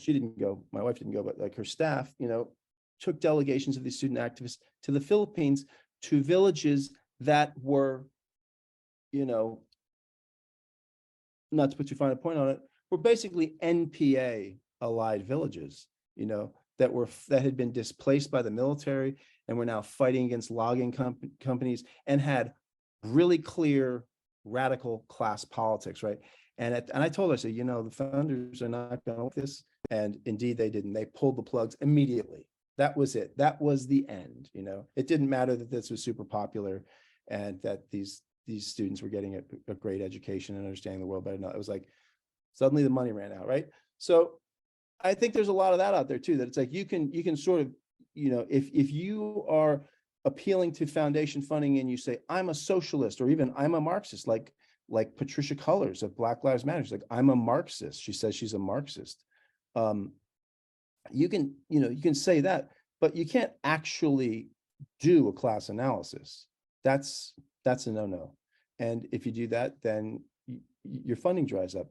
didn't go, my wife didn't go, but her staff, took delegations of these student activists to the Philippines, to villages that were, not to put too fine a point on it, were basically NPA allied villages, that had been displaced by the military and were now fighting against logging companies and had really clear radical class politics, right? And I told her, I said, the founders are not going with this. And indeed they didn't. They pulled the plugs immediately. That was it. That was the end. It didn't matter that this was super popular and that these students were getting a great education and understanding the world better. No, it was like suddenly the money ran out, right? So I think there's a lot of that out there too, that it's like you can sort of, if you are appealing to foundation funding and you say, I'm a socialist, or even I'm a Marxist, like Patricia Cullors of Black Lives Matter. She's like, I'm a Marxist. She says she's a Marxist. You can say that, but you can't actually do a class analysis. That's a no-no. And if you do that, then your funding dries up,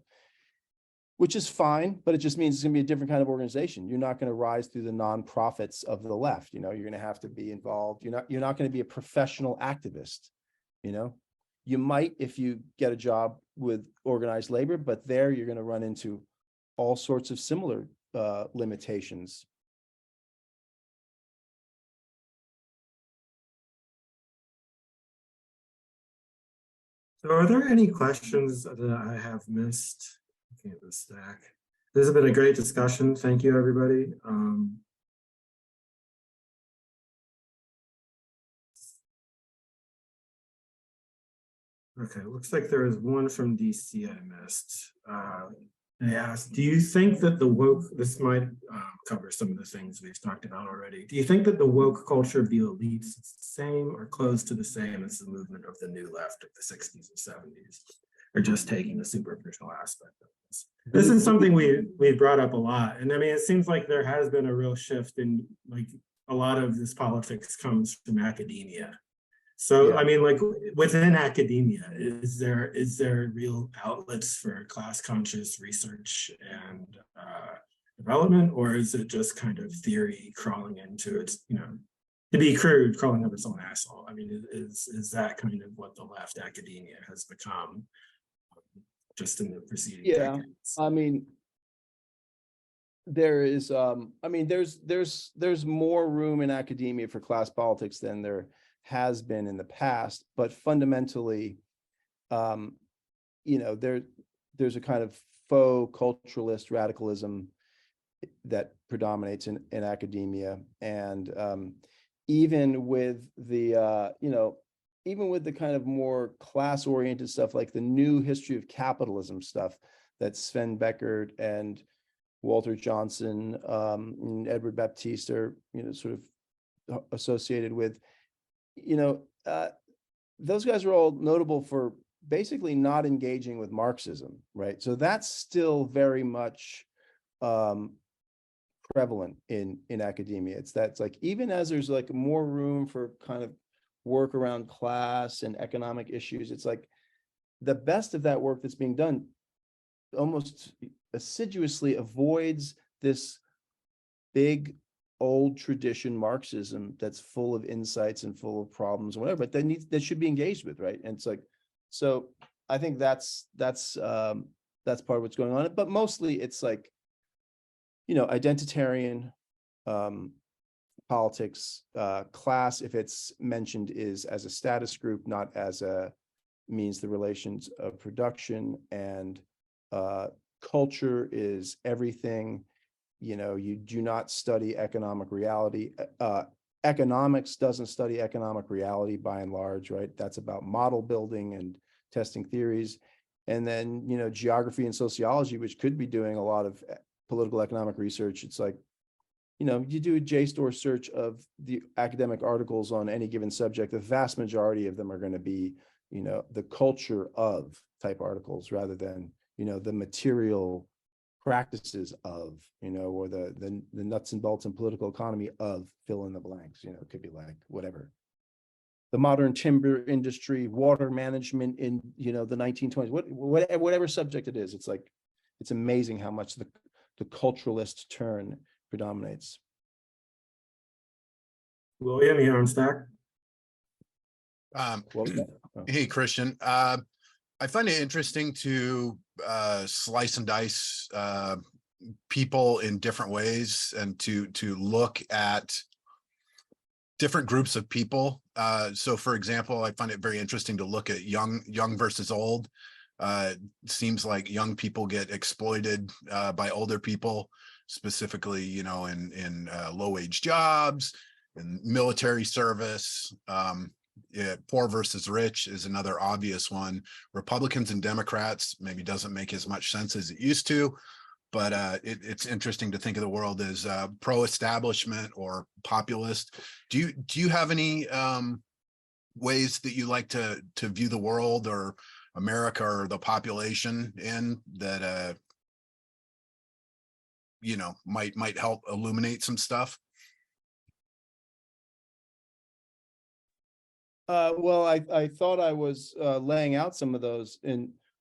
which is fine, but it just means it's going to be a different kind of organization. You're not going to rise through the nonprofits of the left. You're going to have to be involved. You're not going to be a professional activist, You might if you get a job with organized labor, but there you're going to run into all sorts of similar limitations. So are there any questions that I have missed? Looking at the stack. This has been a great discussion. Thank you, everybody. Okay, looks like there is one from DC I missed. They asked, do you think that the woke, this might cover some of the things we've talked about already. Do you think that the woke culture of the elites is the same or close to the same as the movement of the new left of the 60s and 70s? Or just taking the superficial aspect of this? This is something we brought up a lot. And I mean, it seems like there has been a real shift in, like, a lot of this politics comes from academia. So, yeah. I mean, like within academia, is there real outlets for class conscious research and development, or is it just kind of theory crawling into its, you know, to be crude, crawling up its own asshole? I mean, is that kind of what the left academia has become just in the preceding decades? I mean, there is, I mean, there's more room in academia for class politics than there has been in the past, but fundamentally, you know, there's a kind of faux culturalist radicalism that predominates in academia, and even with the you know, even with the kind of more class-oriented stuff like the new history of capitalism stuff that Sven Beckert and Walter Johnson and Edward Baptiste are, you know, sort of associated with. You know, those guys are all notable for basically not engaging with Marxism, right? So that's still very much prevalent in academia. It's like, even as there's like more room for kind of work around class and economic issues, it's like the best of that work that's being done almost assiduously avoids this big old tradition Marxism that's full of insights and full of problems and whatever, but that should be engaged with, right? And it's like, so I think that's part of what's going on. But mostly it's like, you know, identitarian politics, class, if it's mentioned, is as a status group, not as a means the relations of production, and culture is everything. You know, you do not study economic reality. Economics doesn't study economic reality by and large, right? That's about model building and testing theories. And then, you know, geography and sociology, which could be doing a lot of political economic research. It's like, you know, you do a JSTOR search of the academic articles on any given subject, the vast majority of them are going to be, you know, the culture of type articles rather than, you know, the material practices of, you know, or the nuts and bolts and political economy of fill in the blanks. You know, it could be like whatever, the modern timber industry, water management in, you know, the 1920s, whatever subject it is. It's like, it's amazing how much the culturalist turn predominates. William, you're on stack. Hey, Christian. I find it interesting to slice and dice people in different ways, and to look at different groups of people. So, for example, I find it very interesting to look at young versus old. It seems like young people get exploited by older people, specifically, you know, in low-wage jobs and military service. Poor versus rich is another obvious one. Republicans and Democrats maybe doesn't make as much sense as it used to, but it's interesting to think of the world as pro-establishment or populist. Do you have any ways that you like to view the world or America or the population in that you know, might help illuminate some stuff? Well, I thought I was laying out some of those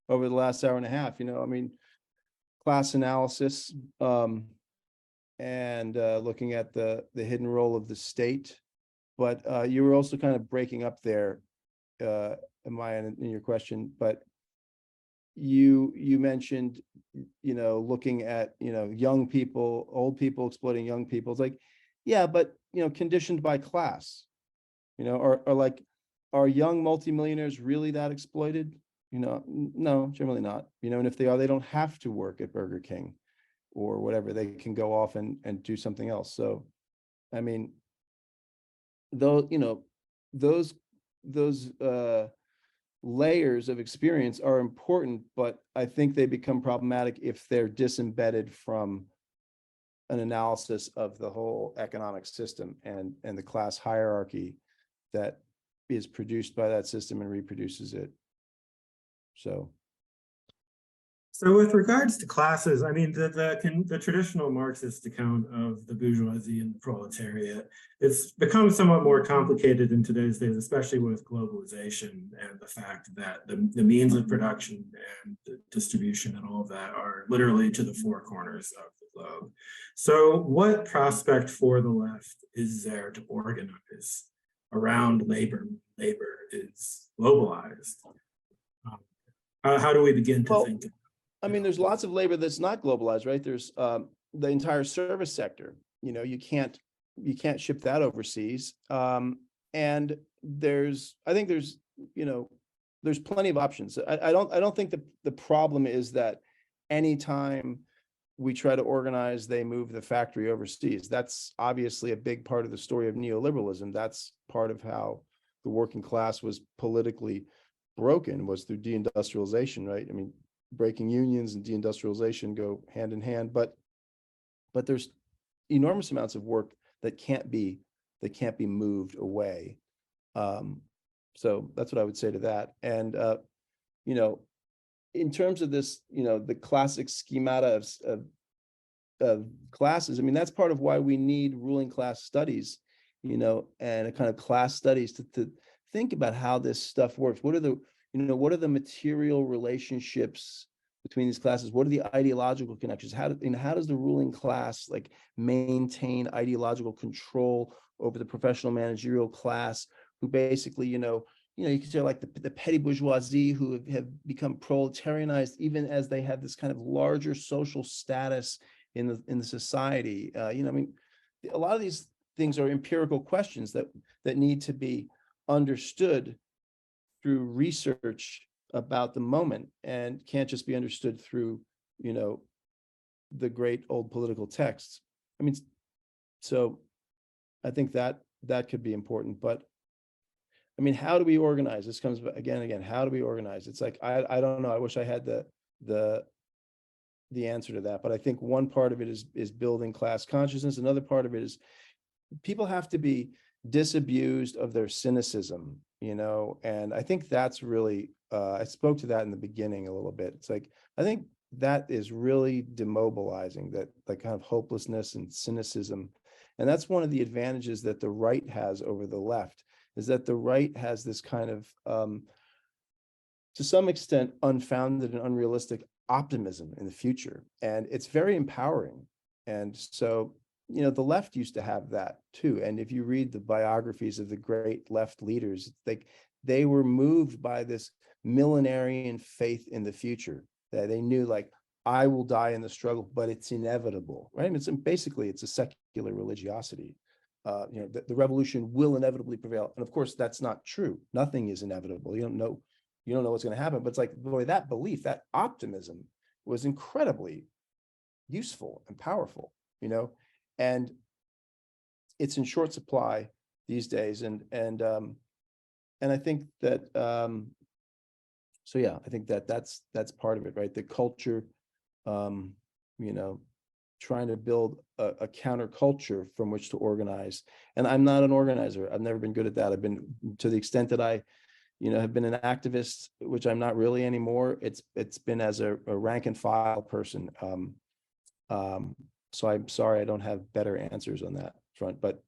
over the last hour and a half. You know, I mean, class analysis, and looking at the hidden role of the state. But you were also kind of breaking up there Maya, in your question, but you mentioned, looking at, young people, old people exploiting young people. It's like, yeah, but, conditioned by class, or like, are young multimillionaires really that exploited? No, generally not, and if they are, they don't have to work at Burger King or whatever. They can go off and do something else. So, I mean, those layers of experience are important, but I think they become problematic if they're disembedded from an analysis of the whole economic system and the class hierarchy that is produced by that system and reproduces it. So with regards to classes, I mean, the traditional Marxist account of the bourgeoisie and the proletariat, it's become somewhat more complicated in today's days, especially with globalization and the fact that the means of production and the distribution and all of that are literally to the four corners of the globe. So what prospect for the left is there to organize around labor? Labor is globalized. How do we begin to think? I mean, there's lots of labor that's not globalized, right? There's the entire service sector. You can't ship that overseas. And I think there's plenty of options. I don't think the problem is that anytime we try to organize, they move the factory overseas. That's obviously a big part of the story of neoliberalism. That's part of how the working class was politically broken, was through deindustrialization, right? I mean, breaking unions and deindustrialization go hand in hand, but there's enormous amounts of work that can't be moved away. So that's what I would say to that. And in terms of this, the classic schemata of classes, I mean, that's part of why we need ruling class studies, and a kind of class studies to think about how this stuff works. What are the material relationships between these classes? What are the ideological connections? How does the ruling class maintain ideological control over the professional managerial class, who basically, you can say the petty bourgeoisie, who have become proletarianized, even as they have this kind of larger social status in the society. I mean, a lot of these things are empirical questions that need to be understood through research about the moment, and can't just be understood through, the great old political texts. I mean, so I think that could be important. But I mean, how do we organize? This comes again, how do we organize? It's like, I don't know. I wish I had the answer to that. But I think one part of it is building class consciousness. Another part of it is people have to be disabused of their cynicism, and I think that's really, I spoke to that in the beginning a little bit. It's like, I think that is really demobilizing, that kind of hopelessness and cynicism. And that's one of the advantages that the right has over the left, is that the right has this kind of, to some extent, unfounded and unrealistic optimism in the future. And it's very empowering. And so, the left used to have that too. And if you read the biographies of the great left leaders, they were moved by this millenarian faith in the future, that they knew, I will die in the struggle, but it's inevitable, right? And it's a secular religiosity. The revolution will inevitably prevail. And of course, that's not true. Nothing is inevitable. You don't know what's going to happen. But it's like, boy, that belief, that optimism was incredibly useful and powerful, and it's in short supply these days. And I think that, so yeah, I think that's part of it, right? The culture, trying to build a counterculture from which to organize. And I'm not an organizer. I've never been good at that. I've been, to the extent that I, have been an activist, which I'm not really anymore. It's been as a rank and file person. So I'm sorry, I don't have better answers on that front, but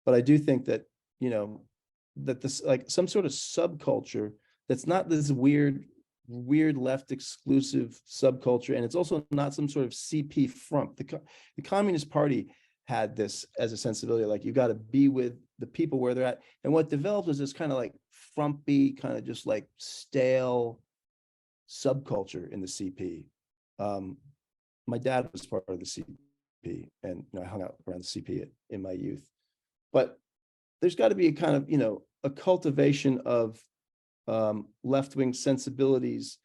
I do think that, that this, some sort of subculture that's not this weird left exclusive subculture, and it's also not some sort of CP front. The Communist Party had this as a sensibility, like you got to be with the people where they're at. And what developed was this kind of like frumpy, kind of just like stale subculture in the CP. My dad was part of the CP, and I hung out around the CP in my youth. But there's got to be a kind of, a cultivation of left-wing sensibilities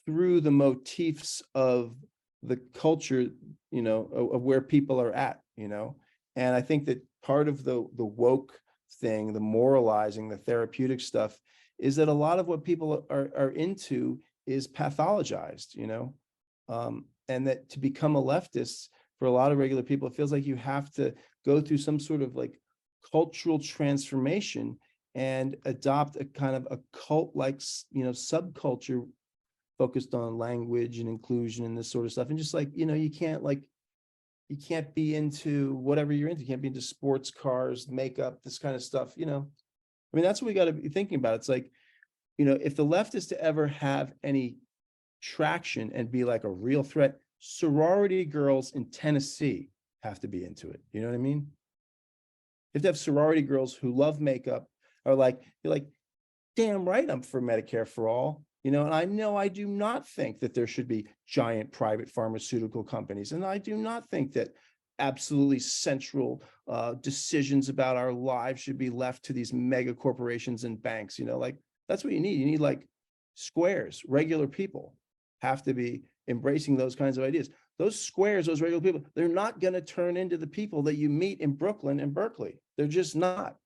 through the motifs of the culture, of where people are at, and I think that part of the woke thing, the moralizing, the therapeutic stuff, is that a lot of what people are into is pathologized, and that to become a leftist for a lot of regular people, it feels like you have to go through some sort of like cultural transformation and adopt a kind of a cult-like, subculture focused on language and inclusion and this sort of stuff. And just like, you can't be into whatever you're into. You can't be into sports cars, makeup, this kind of stuff, I mean, that's what we got to be thinking about. It's like, if the left is to ever have any traction and be like a real threat, sorority girls in Tennessee have to be into it. You know what I mean? You have to have sorority girls who love makeup, are like, you're like, damn right, I'm for Medicare for all. And I know I do not think that there should be giant private pharmaceutical companies. And I do not think that absolutely central decisions about our lives should be left to these mega corporations and banks. Like that's what you need. You need like squares, regular people have to be embracing those kinds of ideas. Those squares, those regular people, they're not going to turn into the people that you meet in Brooklyn and Berkeley. They're just not.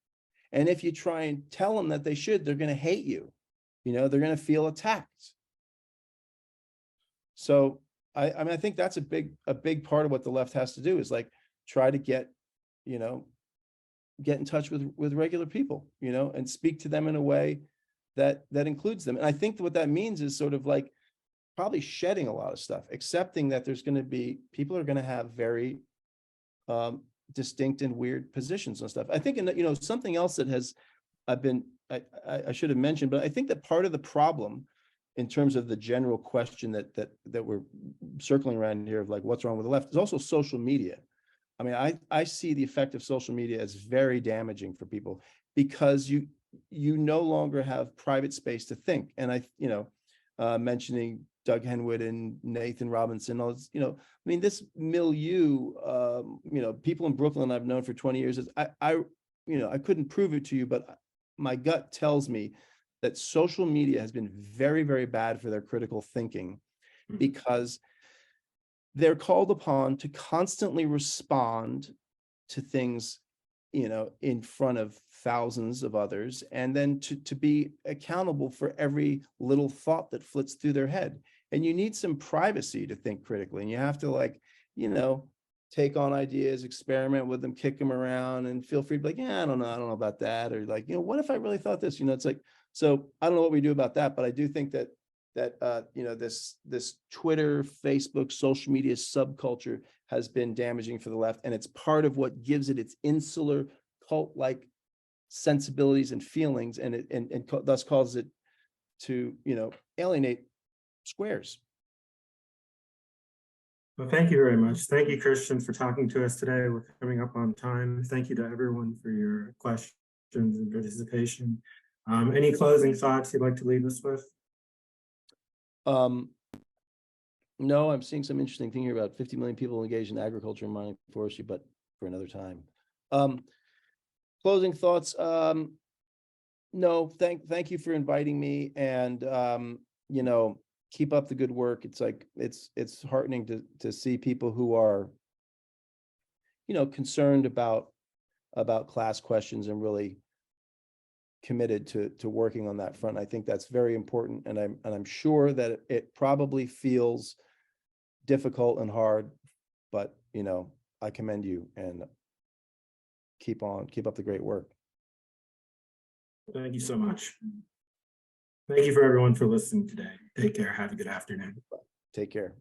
And if you try and tell them that they should, they're going to hate you. They're going to feel attacked. So I mean, I think that's a big part of what the left has to do is like try to get in touch with regular people, and speak to them in a way that includes them. And I think what that means is sort of like probably shedding a lot of stuff, accepting that there's going to be people are going to have very distinct and weird positions and stuff. I think, something else that I should have mentioned, but I think that part of the problem in terms of the general question that we're circling around here of like what's wrong with the left is also social media. I mean, I see the effect of social media as very damaging for people because you no longer have private space to think. And mentioning Doug Henwood and Nathan Robinson, all this, I mean, this milieu, people in Brooklyn I've known for 20 years, I couldn't prove it to you, but my gut tells me that social media has been very, very bad for their critical thinking because they're called upon to constantly respond to things, in front of thousands of others, and then to be accountable for every little thought that flits through their head. And you need some privacy to think critically, and you have to take on ideas, experiment with them, kick them around, and feel free to be like, yeah, I don't know about that, or like, what if I really thought this? It's like, so I don't know what we do about that, but I do think that this Twitter, Facebook, social media subculture has been damaging for the left, and it's part of what gives it its insular cult-like sensibilities and feelings, and thus causes it to alienate squares. Well, thank you very much. Thank you, Christian, for talking to us today. We're coming up on time. Thank you to everyone for your questions and participation. Any closing thoughts you'd like to leave us with? No, I'm seeing some interesting thing here about 50 million people engaged in agriculture, mining, and forestry, but for another time. Closing thoughts. No, thank you for inviting me, and keep up the good work. It's like it's heartening to see people who are concerned about class questions and really committed to working on that front. I think that's very important, and I'm sure that it probably feels difficult and hard, but I commend you, and keep up the great work. Thank you so much. Thank you for everyone for listening today. Take care. Have a good afternoon. Take care.